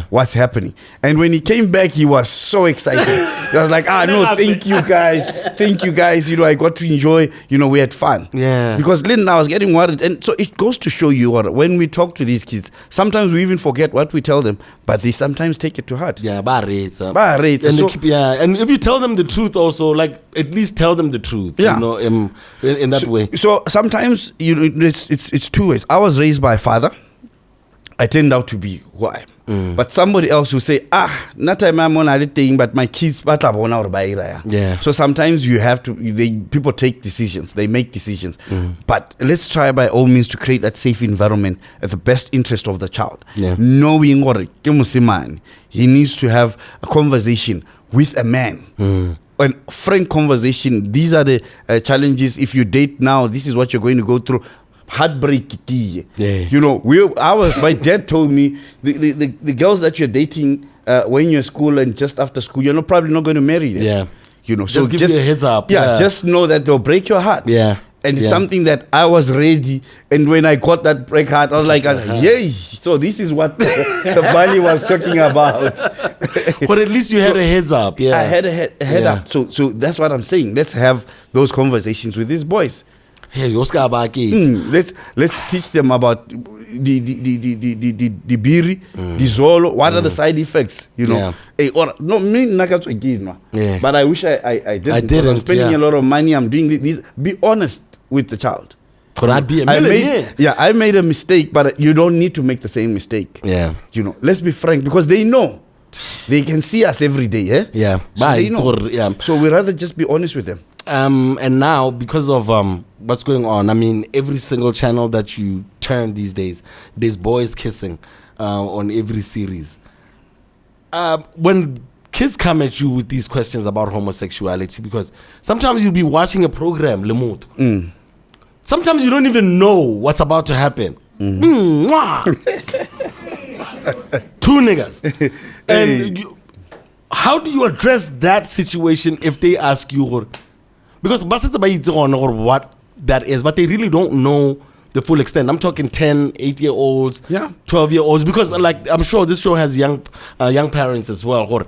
what's happening. And when he came back, he was so excited. He was like, no, thank you guys. I got to enjoy, we had fun. Yeah. Because then I was getting worried. And so it goes to show you when we talk to these kids, sometimes we even forget what we tell them, but they sometimes take it to heart. Yeah, and and if you tell them the truth also, like at least tell them the truth, in that way. So sometimes it's two ways. I was raised by a father. I turned out to be who I am. But somebody else will say, not I'm on anything, but my kids, yeah. So sometimes you have to, people take decisions, they make decisions. But let's try by all means to create that safe environment at the best interest of the child. Yeah. Knowing what he needs to have a conversation with a man. A frank conversation. These are the challenges. If you date now, this is what you're going to go through. Heartbreak. My dad told me the girls that you're dating when you're in school and just after school, you're probably not going to marry them. Yeah. So give you a heads up. Yeah, just know that they'll break your heart. Yeah. And it's something that I was ready. And when I got that break heart, I was like, yay. So this is what the Bali was talking about. But at least you had a heads up. Yeah. I had a head up. So that's what I'm saying. Let's have those conversations with these boys. Hey, Oscar Let's teach them about the biri, the zolo. What are the side effects? But I wish I didn't. I'm spending a lot of money. I'm doing this. Be honest with the child. Could that be a millionaire? I made a mistake, but you don't need to make the same mistake. Yeah. Let's be frank, because they know. They can see us every day. Yeah. So they know. So we rather just be honest with them. And now, because of what's going on, every single channel that you turn these days, there's boys kissing on every series. When kids come at you with these questions about homosexuality, because sometimes you'll be watching a program, Lemoto. Sometimes you don't even know what's about to happen. Mwah! 2 niggas. And how do you address that situation if they ask you? Because or what that is, but they really don't know the full extent. I'm talking 10, 8-year-olds, 12-year-olds, because like I'm sure this show has young parents as well. Or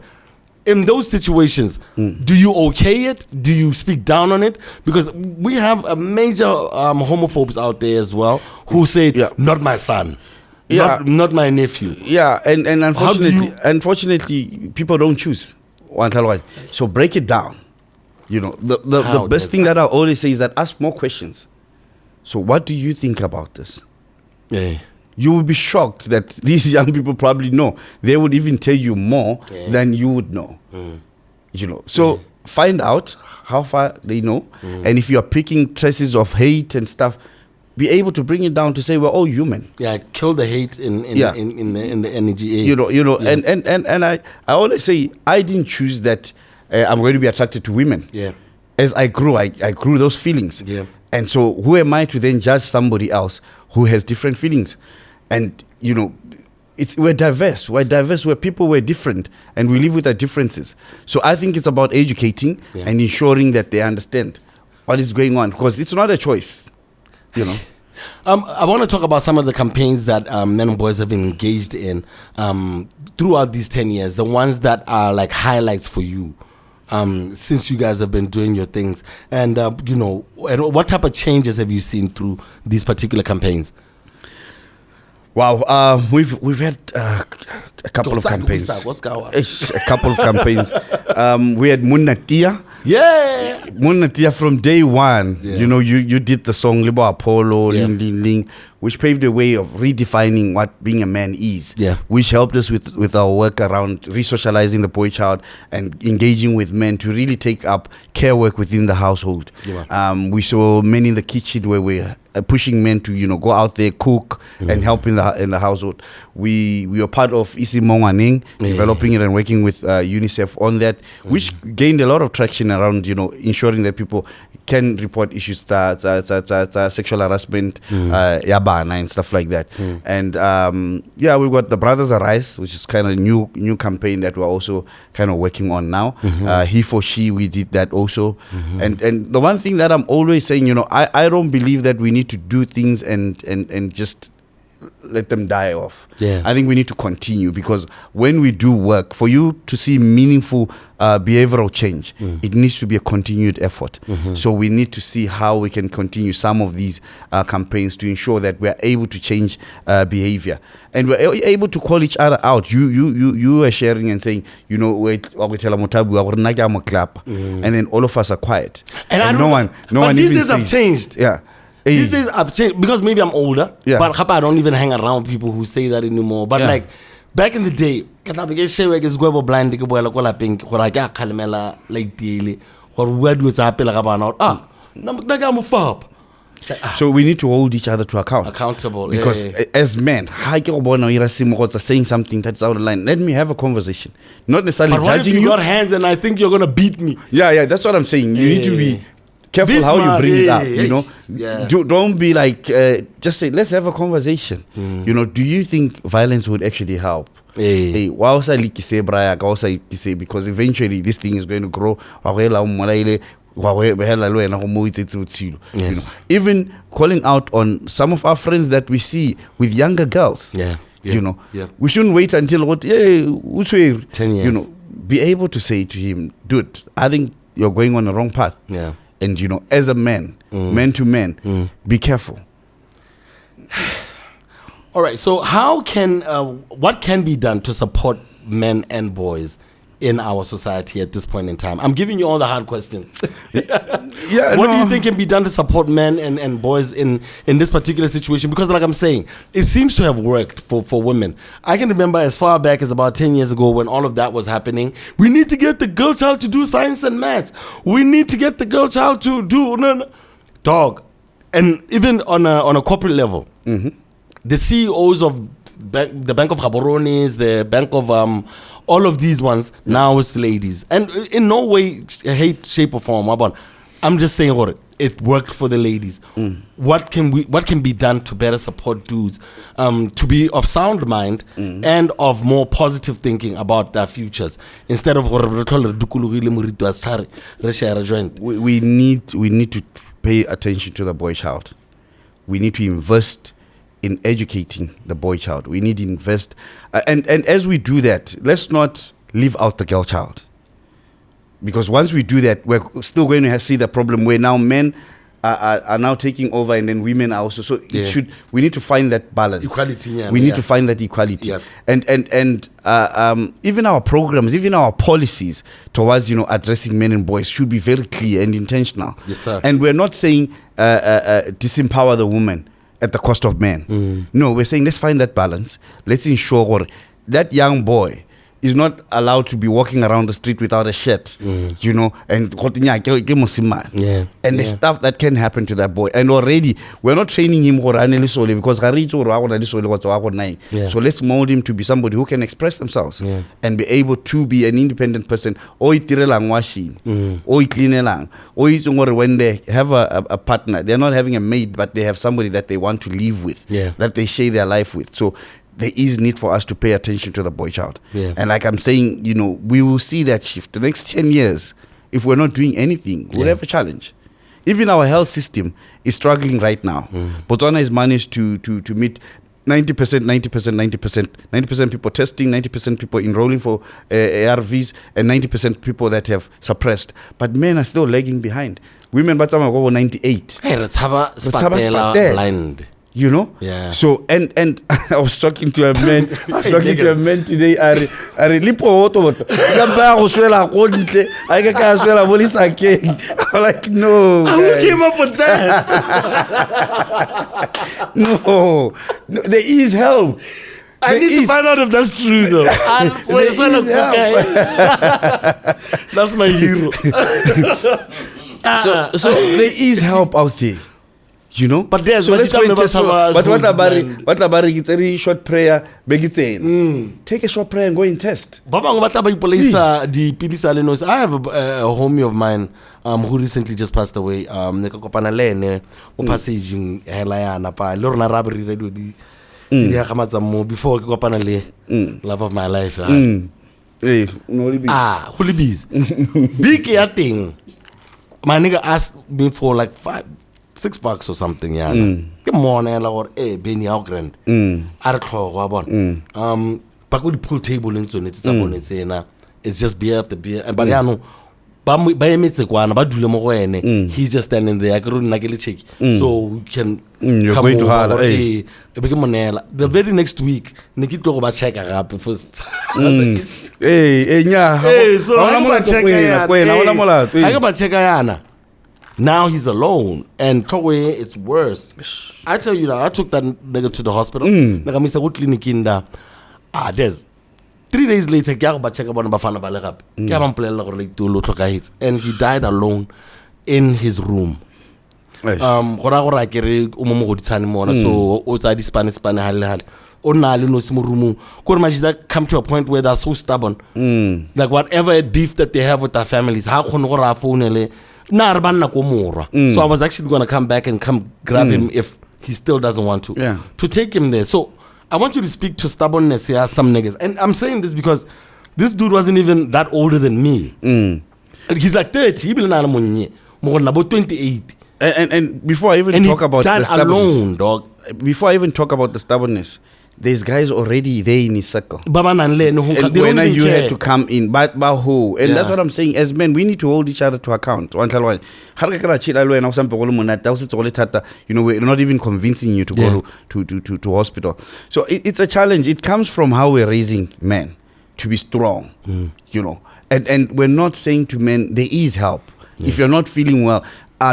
in those situations, do you okay it? Do you speak down on it? Because we have a major homophobes out there as well who say, not my son. Not my nephew. Yeah, and unfortunately, people don't choose. So break it down. You know, the best thing that I always say is that ask more questions. So what do you think about this? Yeah. You will be shocked that these young people probably know. They would even tell you more than you would know. You know, so find out how far they know. And if you are picking traces of hate and stuff, be able to bring it down to say we're all human. Yeah, kill the hate in the NGA. You know, and I always say I didn't choose that I'm going to be attracted to women. Yeah. As I grew, I grew those feelings. Yeah. And so who am I to then judge somebody else who has different feelings? And, you know, we're diverse. We're people, we're different. And we live with our differences. So I think it's about educating and ensuring that they understand what is going on. Because it's not a choice, you know. I want to talk about some of the campaigns that men and boys have been engaged in throughout these 10 years. The ones that are like highlights for you since you guys have been doing your things. And, you know, what type of changes have you seen through these particular campaigns? Wow, we've had a couple of campaigns. A couple of campaigns. We had Munatia. Yeah, Munatia from day one. Yeah. You know, you did the song Libo Apollo, Ling Ling Ling, which paved the way of redefining what being a man is. Yeah, which helped us with our work around re-socializing the boy child and engaging with men to really take up care work within the household. Yeah. We saw men in the kitchen where we're pushing men to, you know, go out there, cook and help in the household. We were part of Isimongwaning, developing it and working with UNICEF on that, which gained a lot of traction around, you know, ensuring that people can report issues that sexual harassment, yabana and stuff like that. And we've got the Brothers Arise, which is kind of a new campaign that we're also kind of working on now. He for she, we did that also. And the one thing that I'm always saying, you know, I don't believe that we need to do things and just let them die off. Yeah. I think we need to continue, because when we do work, for you to see meaningful behavioral change, it needs to be a continued effort. So we need to see how we can continue some of these campaigns to ensure that we're able to change behavior. And we're able to call each other out. You are sharing and saying, you know, wait, and then all of us are quiet. And no one these even days have changed. Yeah. These days I've changed because maybe I'm older, but I don't even hang around people who say that anymore. But like back in the day, so we need to hold each other to account. Accountable. Because as men, saying something that's out of line, let me have a conversation. Not necessarily judging you. Got hands and I think you're going to beat me. Yeah, that's what I'm saying. You need to be careful how you bring it up, you know. Don't be like, just say, let's have a conversation. You know, do you think violence would actually help? Because eventually this thing is going to grow. You know, even calling out on some of our friends that we see with younger girls. You know, we shouldn't wait until 10 years. You know, be able to say to him, dude, I think you're going on the wrong path. And, you know, as a man, man to man, be careful. All right. So how can, what can be done to support men and boys in our society at this point in time? I'm giving you all the hard questions. What do you think can be done to support men and boys in this particular situation? Because like I'm saying, it seems to have worked for women. I can remember as far back as about 10 years ago when all of that was happening. We need to get the girl child to do science and maths. We need to get the girl child to do dog. And even on a corporate level, the CEOs of the Bank of Gaborone, the Bank of all of these ones now it's ladies, and in no way, hate, shape or form. I'm just saying, it worked for the ladies. What can be done to better support dudes to be of sound mind and of more positive thinking about their futures instead of we need to pay attention to the boy child. We need to invest in educating the boy child. We need to invest and as we do that, let's not leave out the girl child. Because once we do that, we're still going to see the problem where now men are now taking over and then women are also. So we need to find that balance. Equality. We need to find that equality. Yeah. And even our programs, even our policies towards, addressing men and boys should be very clear and intentional. Yes, sir. And we're not saying disempower the woman at the cost of men. No, we're saying let's find that balance. Let's ensure that young boy is not allowed to be walking around the street without a shirt, and the stuff that can happen to that boy. And already we're not training him because so let's mold him to be somebody who can express themselves and be able to be an independent person. Or when they have a partner, they're not having a maid, but they have somebody that they want to live with, that they share their life with. So there is need for us to pay attention to the boy child. And like I'm saying, we will see that shift. The next 10 years, if we're not doing anything, we'll have a challenge. Even our health system is struggling right now. Botswana has managed to meet 90% people testing, 90% people enrolling for ARVs, and 90% people that have suppressed. But men are still lagging behind. Women, but some are over 98. Hey, let's have a blind. Yeah. So and I was talking to a man. Today. I I'm like, no. Who came up with that? No, there is help. I need to find out if that's true though. That's my hero. So there is help out there. But there's so let's go and test. But what about it's a short prayer? Take a short prayer and go and test. I have a homie of mine who recently just passed away. Before love of my life. Holy bees. Big thing. My nigga asked me for like $6 or something, Good morning, or Benny Outgrand. Back with the pool table into it, it's just beer after beer. And Bariano, he's just standing there. I couldn't like check. So we can come going to her. The very next week, Nikki talk about check up first. So I got check. Now he's alone, and Towe is worse. I tell you now, I took that nigga to the hospital. There's 3 days later, and he died alone in his room. So come to a point where they're so stubborn. Like whatever beef that they have with their families, so I was actually going to come back and come grab him if he still doesn't want to. To take him there. So I want you to speak to stubbornness here, some niggas. And I'm saying this because this dude wasn't even that older than me. He's like 30. He's about 28. And before I even talk about the stubbornness, alone, dog. Before I even talk about the stubbornness, there's guys already there in his circle. And when you had to come in, but who? And that's what I'm saying. As men, we need to hold each other to account. We're not even convincing you to go to hospital. So it's a challenge. It comes from how we're raising men to be strong, And we're not saying to men, there is help. If you're not feeling well, go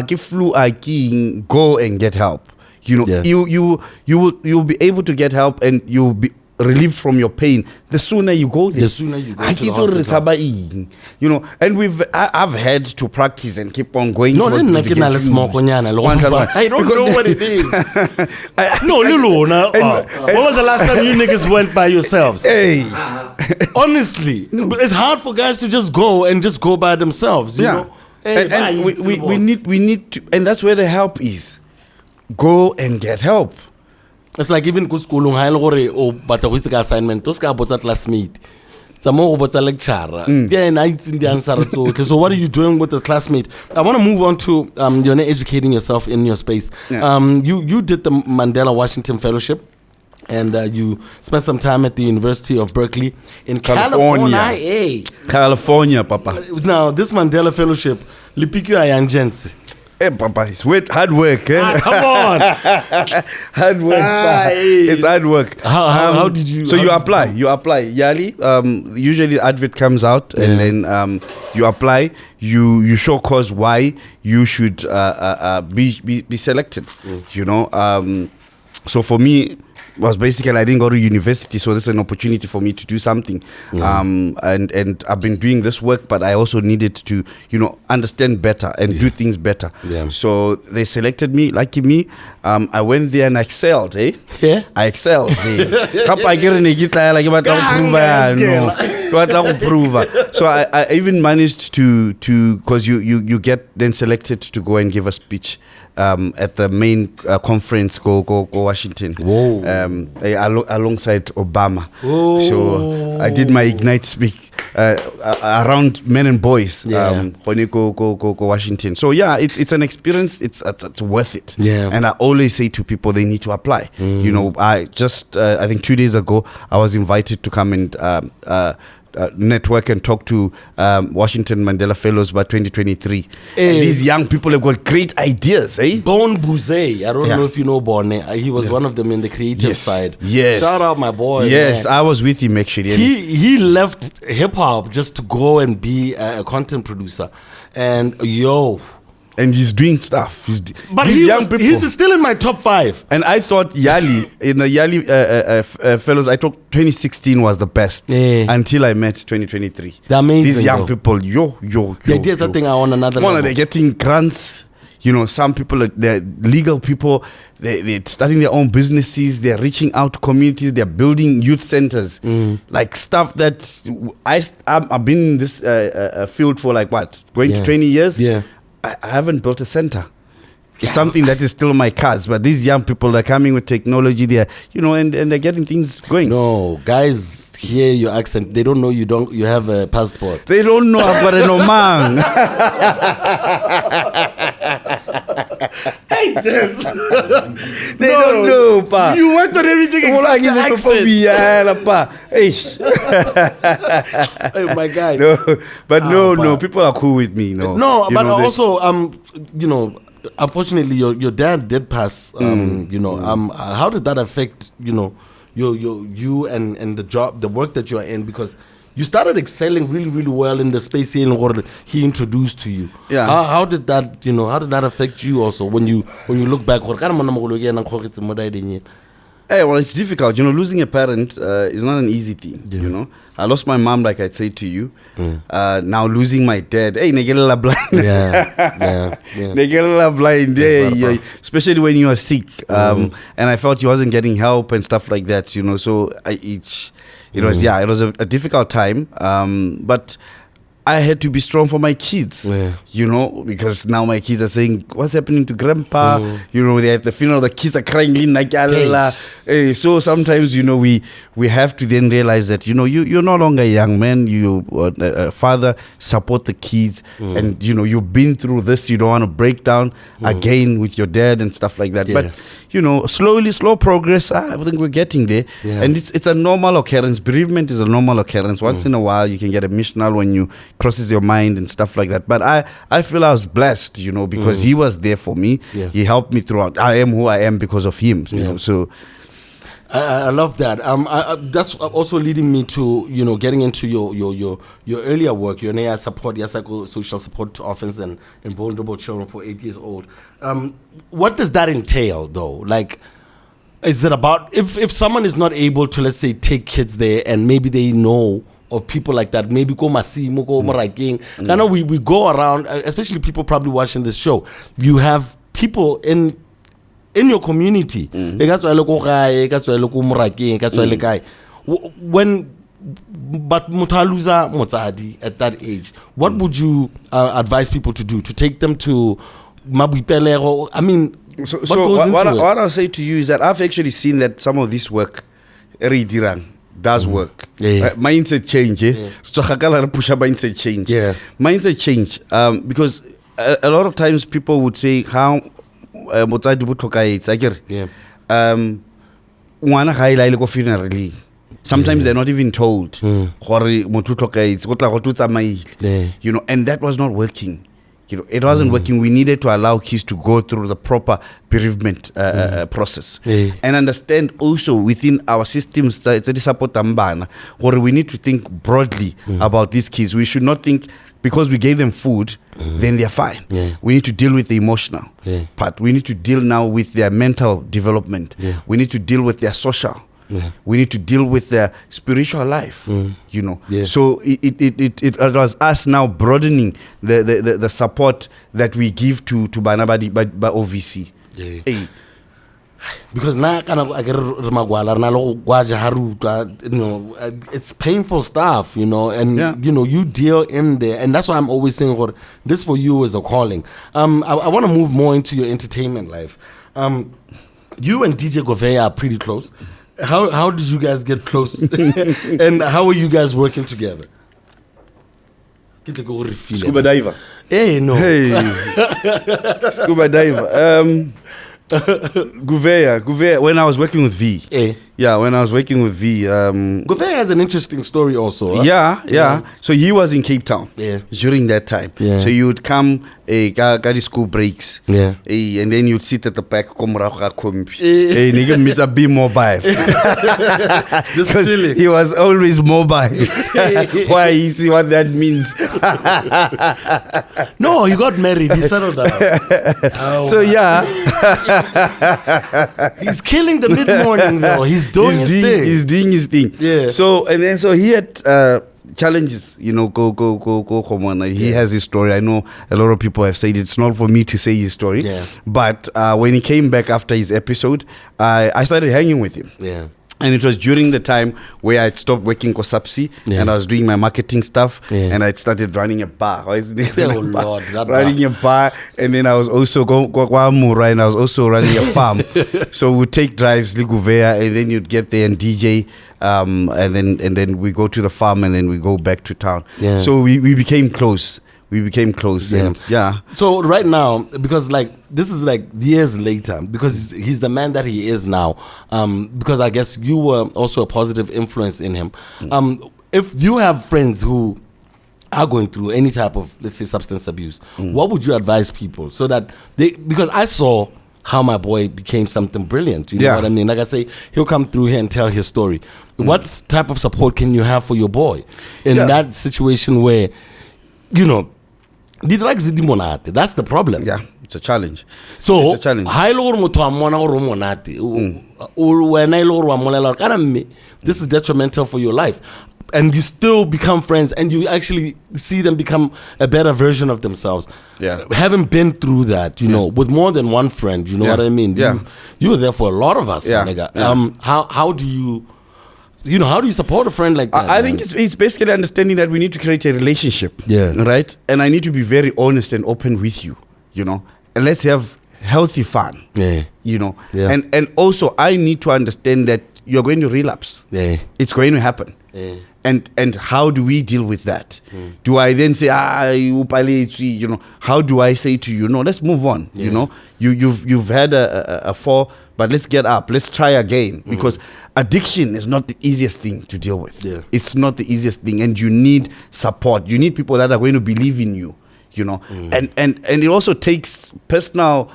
and get help. You'll be able to get help, and you'll be relieved from your pain, the sooner you go there. The sooner you go to the hospital. You know, and I've had to practice and keep on going. No, I don't know what it is. No, Lulu. When was the last time you niggas went by yourselves? Hey. Honestly, it's hard for guys to just go by themselves, you know? Hey, and we need to, and that's where the help is. Go and get help. It's like even go school but the assignment, those guys bought classmate. Some more about a lecturer. Yeah, and I the answer to. So what are you doing with the classmate? I want to move on to you're not educating yourself in your space. Yeah. You did the Mandela Washington Fellowship, and you spent some time at the University of Berkeley in California. California, Papa. Now this Mandela Fellowship, Lipikyo Ayanjensi. Hey, Papa, it's hard work. Eh? Come on. Hard work. It's hard work. How did you... So you apply. Yali, usually the advert comes out and then you apply. You show cause why you should be selected. You know. So for me, was basically I didn't go to university, so this is an opportunity for me to do something. And I've been doing this work, but I also needed to, you know, understand better and do things better. Yeah. So they selected me, lucky me. I went there and I excelled, eh? Yeah. I excelled. So I even managed to because you get then selected to go and give a speech at the main conference go Washington. Whoa. Alongside Obama. Whoa. So I did my Ignite speak around men and boys go Washington. So yeah, it's an experience. It's worth it. Yeah. And I always say to people they need to apply. You know, I just I think 2 days ago I was invited to come and network and talk to Washington Mandela Fellows by 2023. And these young people have got great ideas, eh? Bon Bouze, I don't know if you know Bon. He was one of them in the creative side. Yes. Shout out my boy. Yes, man. I was with him actually. He left hip hop just to go and be a content producer. And and he's doing stuff. But he's still in my top 5. And I thought Yali, in the Yali fellows, I thought 2016 was the best until I met 2023. They're amazing. These young people, The idea is a thing I want another level. They're getting grants. You know, some people, they're legal people. They're starting their own businesses. They're reaching out to communities. They're building youth centers. Like stuff that I've been in this field for like what? Going to 20 years? Yeah. I haven't built a center. It's something that is still in my cards, but these young people are coming with technology. They're, you know, and they're getting things going. No, guys hear your accent. They don't know you have a passport. They don't know I've got an Omang. They don't know, pa. You worked on everything except the accent. Oh my God. No, but no, people are cool with me. No, but also, you know, unfortunately, your dad did pass. You know, how did that affect, you know, you and the work that you are in? Because you started excelling really, really well in the space here in what he introduced to you. Yeah. How did that, you know, affect you also when you look back? Hey, well, it's difficult. You know, losing a parent is not an easy thing. You know, I lost my mom, like I said to you. Now losing my dad. Hey, negela blind. Negela blind. Yeah. Especially when you are sick. And I felt he wasn't getting help and stuff like that. You know, so it was a difficult time. But I had to be strong for my kids, you know, because now my kids are saying, what's happening to grandpa? You know, they at the funeral, the kids are crying. So sometimes, you know, we have to then realize that, you know, you're no longer a young man. You a father, support the kids. And, you know, you've been through this. You don't want to break down again with your dad and stuff like that. But, you know, slow progress. I think we're getting there. And it's a normal occurrence. Bereavement is a normal occurrence. Once in a while, you can get emotional when you crosses your mind and stuff like that. But I feel I was blessed, you know, because he was there for me. He helped me throughout. I am who I am because of him. You know, so I love that. That's also leading me to, you know, getting into your earlier work, your NEA support, your social support to orphans and vulnerable children for 8 years old. What does that entail, though? Like, is it about if someone is not able to, let's say, take kids there, and maybe they know of people like that, maybe go Masimo, go Moraking. I know we go around, especially people probably watching this show. You have people in your community. When but mutaluza motsadi at that age, what would you advise people to do to take them to Mabipelero? I mean, what I'll say to you is that I've actually seen that some of this work does work. Mindset change. Mindset change. Mindset change. Because a lot of times people would say how sometimes they're not even told. You know, and that was not working. You know, it wasn't working. We needed to allow kids to go through the proper bereavement process and understand also within our systems that we need to think broadly about these kids. We should not think because we gave them food, then they're fine. We need to deal with the emotional part. We need to deal now with their mental development. We need to deal with their social. We need to deal with their spiritual life, you know. So it was us now broadening the support that we give to Banabadi by OVC. Because now it's painful stuff, you know, and you know, you deal in there, and that's why I'm always saying this for you is a calling. I want to move more into your entertainment life. You and DJ Govea are pretty close. How did you guys get close? And how are you guys working together? Scuba diver. Hey, no. Hey. Scuba diver. Govea, when I was working with VEE. When I was working with VEE. Govea has an interesting story also. Huh? Yeah. So he was in Cape Town during that time. So you would come, got school breaks. And then you'd sit at the back, nigga Mr. Be mobile. Just silly. He was always mobile. Why? You see what that means. No, he got married. He settled down. He's killing the mid-morning though. He's doing his thing. He's doing his thing. So he had challenges, you know, go on. He has his story. I know a lot of people have said it's not for me to say his story. But when he came back after his episode, I started hanging with him. And it was during the time where I'd stopped working Kosapsi and I was doing my marketing stuff and I'd started running a bar. Running a bar, and then I was also and I was also running a farm. So we'd take drives, Liguvea, and then you'd get there and DJ, and then we go to the farm and then we go back to town. So we became close. And so right now, because like this is like years later, because he's the man that he is now, because I guess you were also a positive influence in him. If you have friends who are going through any type of, let's say, substance abuse, what would you advise people so that because I saw how my boy became something brilliant, you know what I mean? Like I say, he'll come through here and tell his story. What type of support can you have for your boy in that situation where, you know, that's the problem. It's a challenge. So, it's a challenge. This is detrimental for your life. And you still become friends and you actually see them become a better version of themselves. Having been through that, you know, with more than one friend, you know what I mean? You were there for a lot of us, nigga. How do you... You know, how do you support a friend like that? I think it's basically understanding that we need to create a relationship. Right? And I need to be very honest and open with you, you know. And let's have healthy fun. You know. And also I need to understand that you're going to relapse. It's going to happen. And how do we deal with that? Do I then say, you know, how do I say to you, no, let's move on. You know, you've had a fall, but let's get up. Let's try again. Because addiction is not the easiest thing to deal with. It's not the easiest thing. And you need support. You need people that are going to believe in you, you know. And it also takes personal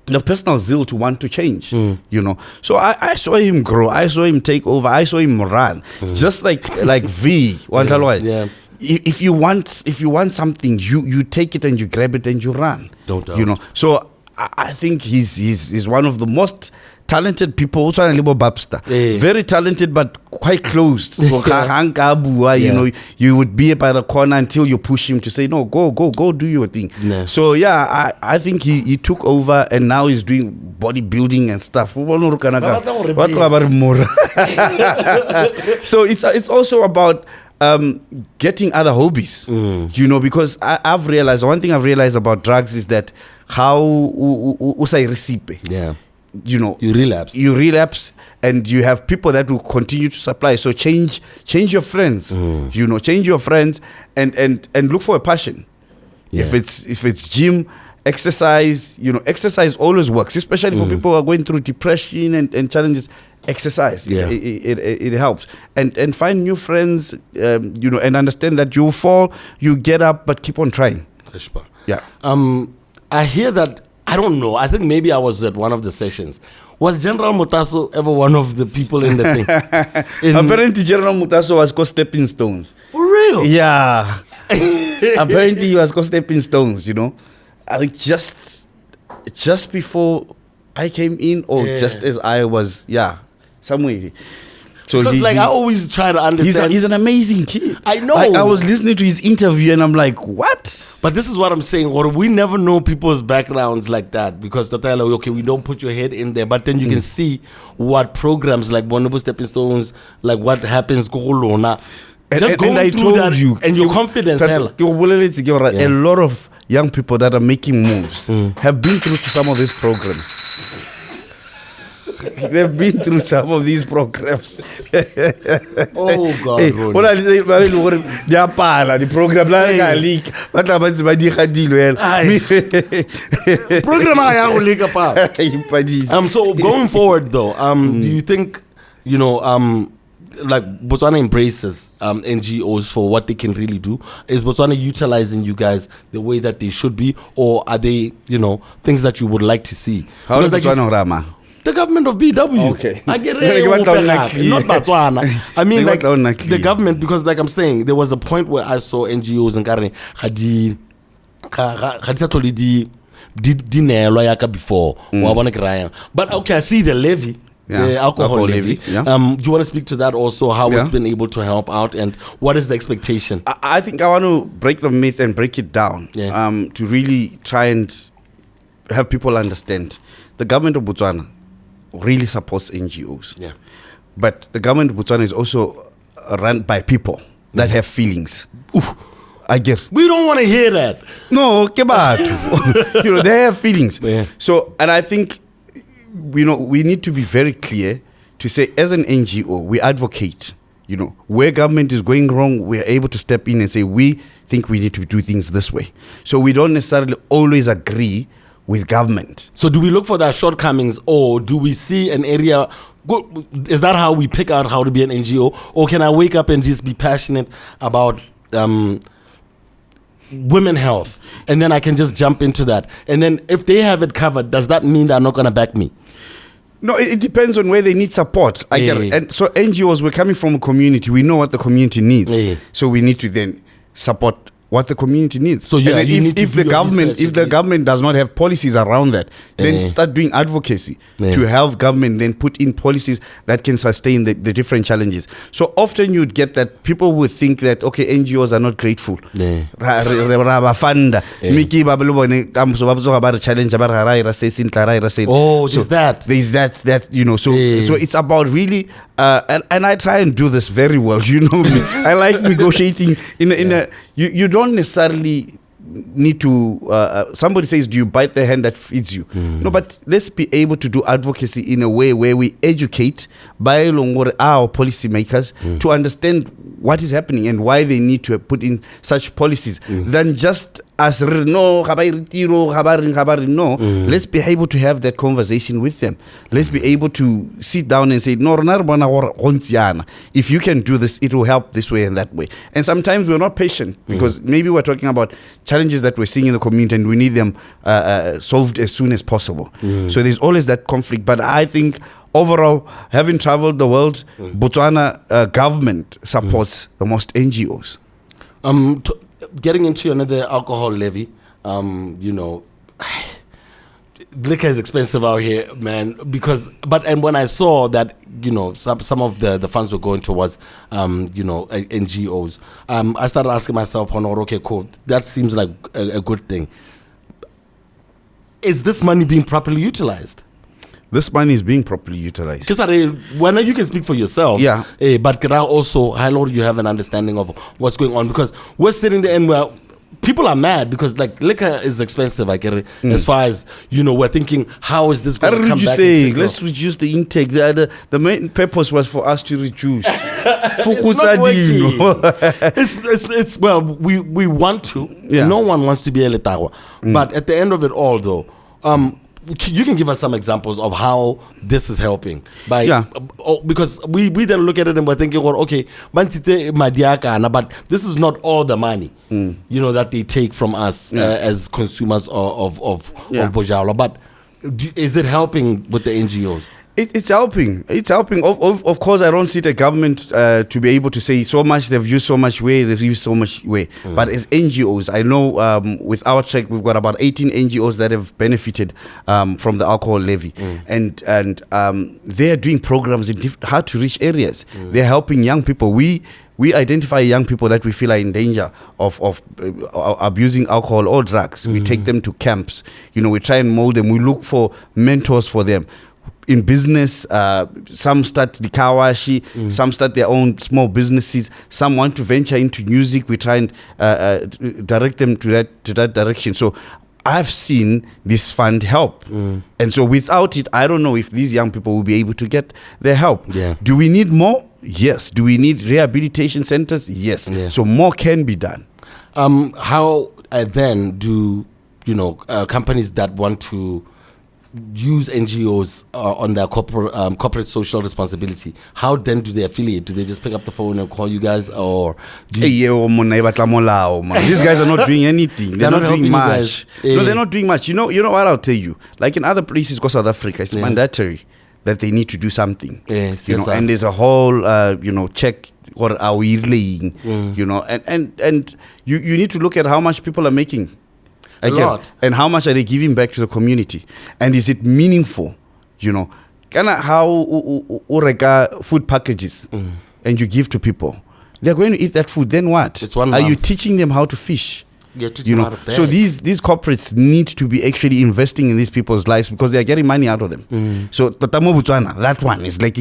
the personal zeal to want to change, you know. So I saw him grow. I saw him take over. I saw him run. Just like VEE. If you want something, you take it and you grab it and you run. Don't doubt. You know. So I think he's one of the most talented people. Also, Yeah. very talented, but quite closed. So, you know, you would be by the corner until you push him to say, no, go, do your thing. Yeah. So, yeah, I think he took over and now he's doing bodybuilding and stuff. So, it's also about getting other hobbies, you know, because I've realized, one thing I've realized about drugs is that how usai recipe. Yeah. You know, you relapse, and you have people that will continue to supply. So change your friends, you know, change your friends and look for a passion. Yeah. If it's gym, exercise, you know, exercise always works, especially for people who are going through depression and challenges. Exercise, Yeah. it helps, and find new friends, you know, and understand that you fall, you get up, but keep on trying. Yeah. I hear that. I don't know. I think maybe I was at one of the sessions. Was General Mutaso ever one of the people in the thing? Apparently, General Mutaso was called stepping stones. For real? Yeah. Apparently, he was called stepping stones. You know, I think just before I came in, or just as I was, somewhere. So because I always try to understand. He's an amazing kid. I know. I was listening to his interview and I'm like, what? But this is what I'm saying. Or we never know people's backgrounds like that because okay, we don't put your head in there, but then you can see what programs like Bonobo Stepping Stones, like what happens go Lona. Just going I through told that you, and your confidence. A lot of young people that are making moves have been through to some of these programs. They've been through some of these programs. Oh God! Hey, what I say, the program leak. What happens by the program? So going forward, though, do you think like Botswana embraces NGOs for what they can really do? Is Botswana utilizing you guys the way that they should be, or are they, things that you would like to see? How is Botswana Rama? The government of BW. Okay. I get it. Not Botswana. I mean, like the government, because like I'm saying, there was a point where I saw NGOs and Karne before. But okay, I see the levy. Yeah. The alcohol levy. Yeah. Do you want to speak to that also, how it's been able to help out, and what is the expectation? I think I want to break the myth and break it down to really try and have people understand. The government of Botswana really supports NGOs. Yeah. But the government of Botswana is also run by people that have feelings. I get. We don't want to hear that. No, they have feelings. Yeah. So, and I think, we need to be very clear to say, as an NGO, we advocate, where government is going wrong, we're able to step in and say, we think we need to do things this way. So we don't necessarily always agree with government. So do we look for their shortcomings, or do we see an area? Is that how we pick out how to be an NGO? Or can I wake up and just be passionate about women health, and then I can just jump into that? And then if they have it covered, does that mean they're not going to back me? No, it depends on where they need support. I get it. And so NGOs, we're coming from a community. We know what the community needs. So we need to then support what the community needs. So if the government does not have policies around that, then start doing advocacy to help government then put in policies that can sustain the different challenges. So often you'd get that people would think that, okay, NGOs are not grateful. There's that, so it's about really and I try and do this very well, you know me. I like negotiating you don't necessarily need to somebody says, do you bite the hand that feeds you? No, but let's be able to do advocacy in a way where we educate by our policymakers to understand what is happening and why they need to put in such policies than just as no. Let's be able to have that conversation with them. Let's be able to sit down and say, no, if you can do this, it will help this way and that way. And sometimes we're not patient because maybe we're talking about challenges that we're seeing in the community and we need them solved as soon as possible. So there's always that conflict. But I think overall, having traveled the world, Botswana government supports the most NGOs. Getting into another alcohol levy, liquor is expensive out here, man. And when I saw that, some of the funds were going towards, NGOs, I started asking myself, okay, cool, that seems like a good thing. Is this money being properly utilized? This money is being properly utilized. Because when you can speak for yourself, yeah. But can I also, how long you have an understanding of what's going on? Because we're sitting there and people are mad because like liquor is expensive. I get it. As far as we're thinking, how is this going to come back? Let's reduce the intake. The main purpose was for us to reduce. It's not it's well, we want to. Yeah. No one wants to be a letawa. But at the end of it all, though, you can give us some examples of how this is helping because we then look at it and we're thinking, well, okay, but this is not all the money that they take from us as consumers of Bojalo. But is it helping with the NGOs? It's helping. It's helping. Of course, I don't see the government to be able to say so much. They've used so much way. They've used so much way. But as NGOs, I know with our check, we've got about 18 NGOs that have benefited from the alcohol levy, and they're doing programs in hard to reach areas. They're helping young people. We identify young people that we feel are in danger of abusing alcohol or drugs. We take them to camps. We try and mold them. We look for mentors for them. In business, some start the kawashi, some start their own small businesses, some want to venture into music. We try and direct them to that direction. So I've seen this fund help. And so without it, I don't know if these young people will be able to get their help. Yeah. Do we need more? Yes. Do we need rehabilitation centers? Yes. Yeah. So more can be done. How then do companies that want to use NGOs on their corporate social responsibility, how then do they affiliate? Do they just pick up the phone and call you guys, or these guys are not doing anything? They're not doing much. No, they're not doing much. You know what I'll tell you? Like in other places, go South Africa, it's mandatory that they need to do something. Yes, and there's a whole check. What are we laying? And you need to look at how much people are making. A lot. And how much are they giving back to the community? And is it meaningful? How food packages and you give to people, they're going to eat that food. Then what? Are you teaching them how to fish? So these corporates need to be actually investing in these people's lives because they are getting money out of them. So that one is like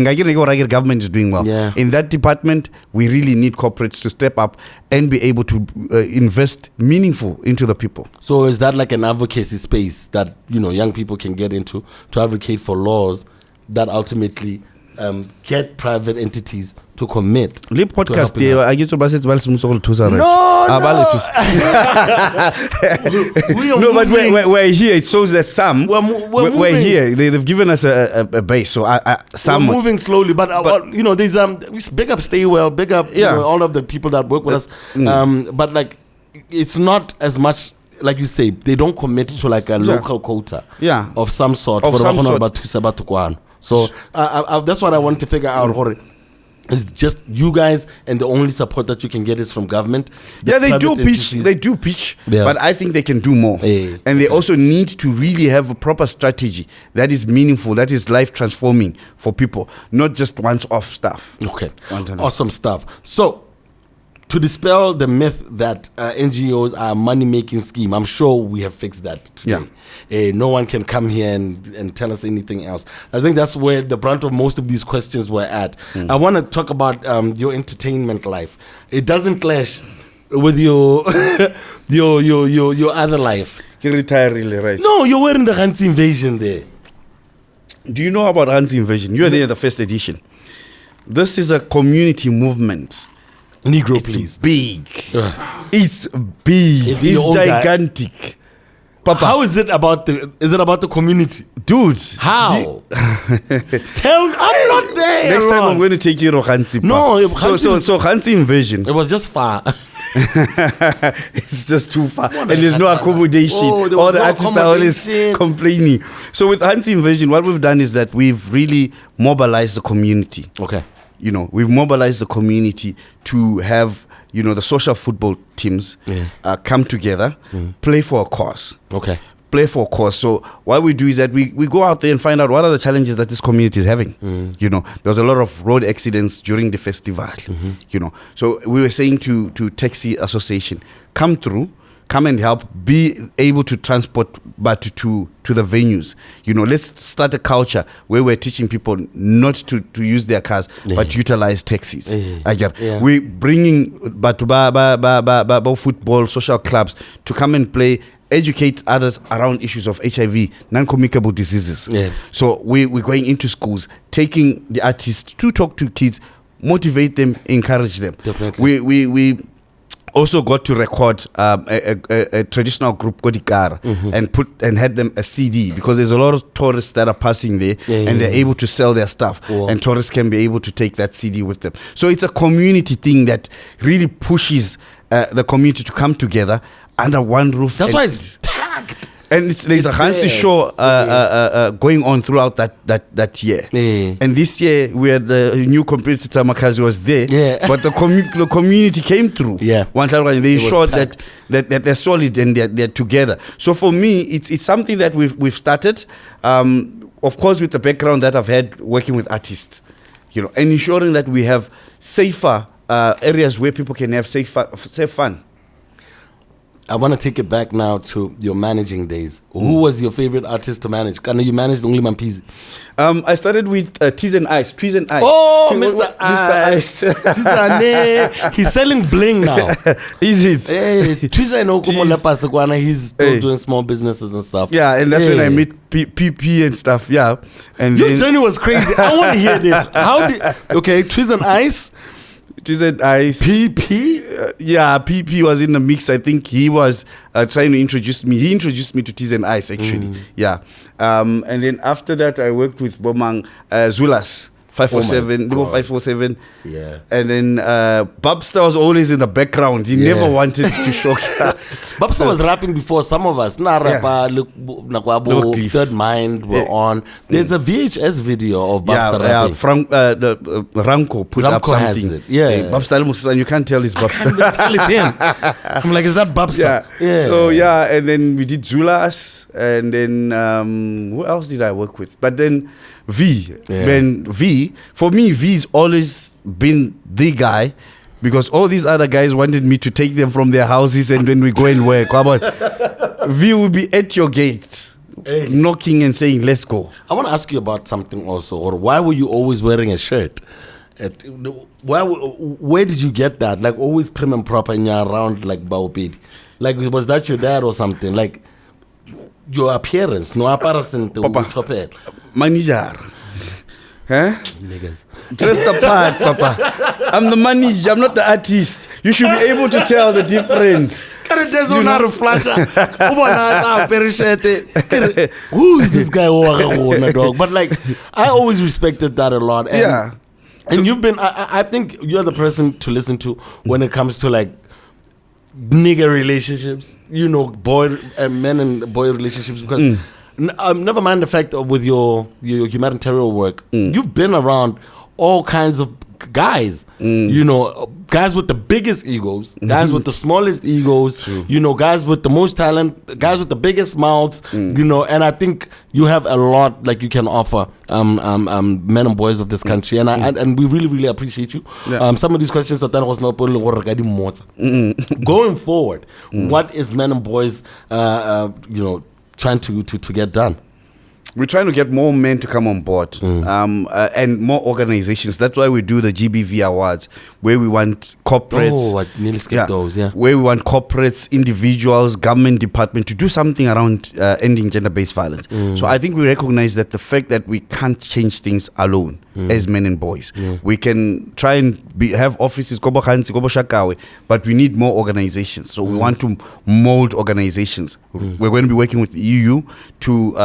government is doing well. Yeah. In that department, we really need corporates to step up and be able to invest meaningful into the people. So is that like an advocacy space that young people can get into to advocate for laws that ultimately get private entities to commit? Le podcast No, but we're here. It shows that some we're here. They've given us a base. So some we're moving slowly, but there's big up Stay Well, big up all of the people that work with us. But like it's not as much. Like you say, they don't commit to like a local quota of some sort. So that's what I want to figure out. It's just you guys, and the only support that you can get is from government. They do pitch, but I think they can do more. And they also need to really have a proper strategy that is meaningful, that is life transforming for people, not just once-off stuff. Okay, awesome stuff. So, to dispel the myth that NGOs are a money-making scheme, I'm sure we have fixed that today. No one can come here and tell us anything else. I think that's where the brunt of most of these questions were at. I want to talk about your entertainment life. It doesn't clash with your your other life. You retire really, right? No, you're wearing the Ghanzi invasion there. Do you know about Ghanzi invasion? You were there at the first edition. This is a community movement. Negro, it's please. Big. It's big. It's gigantic. Papa. How is it about the community? Dude. How? Tell me. I'm not there. Next time I'm going to take you to Ghanzi. No. So Ghanzi invasion. It was just far. It's just too far. And there's no accommodation. All the artists are always complaining. So with Ghanzi invasion, what we've done is that we've really mobilized the community. Okay. We've mobilized the community to have, the social football teams come together, play for a cause. Okay. play for a cause. So what we do is that we go out there and find out what are the challenges that this community is having. You know, there was a lot of road accidents during the festival. You know, so we were saying to Taxi Association, come and help, be able to transport, but to the venues. You know, let's start a culture where we're teaching people not to use their cars, but utilize taxis. We bringing football, social clubs to come and play, educate others around issues of HIV, non-communicable diseases. So we're going into schools, taking the artists to talk to kids, motivate them, encourage them. Definitely. We also got to record a traditional group PODICAST and had them a CD, because there's a lot of tourists that are passing there and they're able to sell their stuff, and tourists can be able to take that CD with them. So it's a community thing that really pushes the community to come together under one roof. That's why it's packed. And there's a Ghanzi show going on throughout that year. And this year we had the new competitor Makazi was there, but the community came through. One time they showed that they're solid and they're together. So for me, it's something that we've started, of course, with the background that I've had working with artists, you know, and ensuring that we have safer areas where people can have safe fun. I want to take it back now to your managing days. Who was your favorite artist to manage? I know you managed only Mampizi. I started with Teas and Ice. Oh, Mr. Ice. He's selling bling now. Is it? Hey, he's still doing small businesses and stuff. Yeah, and that's when I met PP and stuff. Yeah, and your journey was crazy. I want to hear this. Teas and Ice. Teas and Ice. PP? PP was in the mix. I think he was trying to introduce me. He introduced me to Teas and Ice, actually. And then after that, I worked with Bomang Zulas. 547, 547. Yeah. And then Bubster was always in the background. He never wanted to show. Bubster was rapping before some of us. Third Mind were on. There's a VHS video of Bubster rapping. Ranko put up something. Has it. Bubster, and you can't tell it's Bubster. I can't tell it's him. I'm like, is that Bubster? So and then we did Zulas, and then who else did I work with? But then VEE. When VEE, for me, VEE's always been the guy, because all these other guys wanted me to take them from their houses, and when we go and work, how about VEE will be at your gate, knocking and saying, let's go. I want to ask you about something also, or why were you always wearing a shirt? Where did you get that? Like always prim and proper and you're around like Baopedi. Like was that your dad or something? Like your appearance, no appearance to top it. Manager. Huh? Niggas. Dress the part, Papa. I'm the manager, I'm not the artist. You should be able to tell the difference. Who is this guy? But like, I always respected that a lot. And you've been, I think you're the person to listen to when it comes to like nigger relationships, you know, men and boy relationships, because never mind the fact of with your humanitarian work, you've been around all kinds of guys, you know, guys with the biggest egos, guys with the smallest egos, you know, guys with the most talent, guys with the biggest mouths, you know, and I think you have a lot like you can offer men and boys of this country, and and we really appreciate you. Some of these questions that was not going forward, what is men and boys you know, trying to get done? We're trying to get more men to come on board, and more organizations. That's why we do the GBV Awards, where we want corporates. Oh, I nearly skipped those, where we want corporates, individuals, government department to do something around ending gender-based violence. So I think we recognize that the fact that we can't change things alone as men and boys. We can try and have offices, but we need more organizations. So we want to mold organizations. We're going to be working with the EU to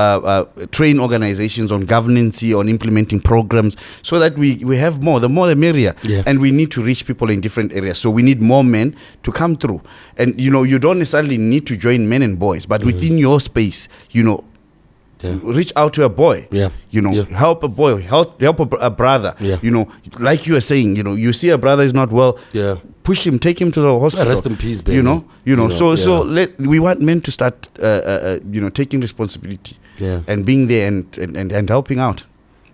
train organizations on governance, on implementing programs, so that we have more. The more the merrier. And we need to reach people in different areas. So we need more men to come through. And, you know, you don't necessarily need to join men and boys, but within your space, you know, reach out to a boy. You know, help a boy, help a brother. You know, like you were saying, you know, you see a brother is not well. Push him, take him to the hospital. Rest in peace, baby. You know. So we want men to start, you know, taking responsibility. And being there and helping out.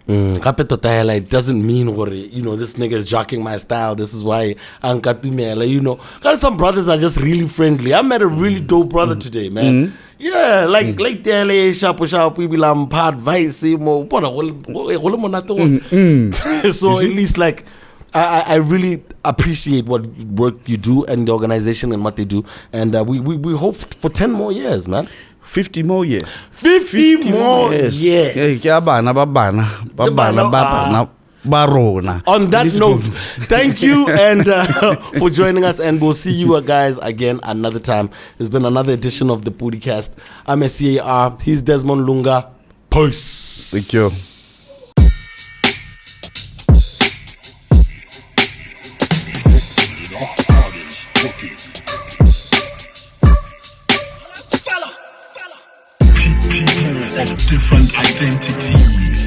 It doesn't mean, you know, this nigga is jocking my style. This is why you know. Got some brothers are just really friendly. I met a really dope brother today, man. Yeah, like Dele, sharp, we will impart advice. So at least like I really appreciate what work you do and the organization and what they do, and we hope for 10 more years, man. 50 more years. 50 more years. On that note, thank you and for joining us, and we'll see you guys again another time. It's been another edition of the PODICAST. I'm SCAR. He's Desmond Lunga. Peace. Thank you. Of different identities.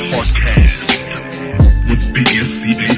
Podcast with BSCA.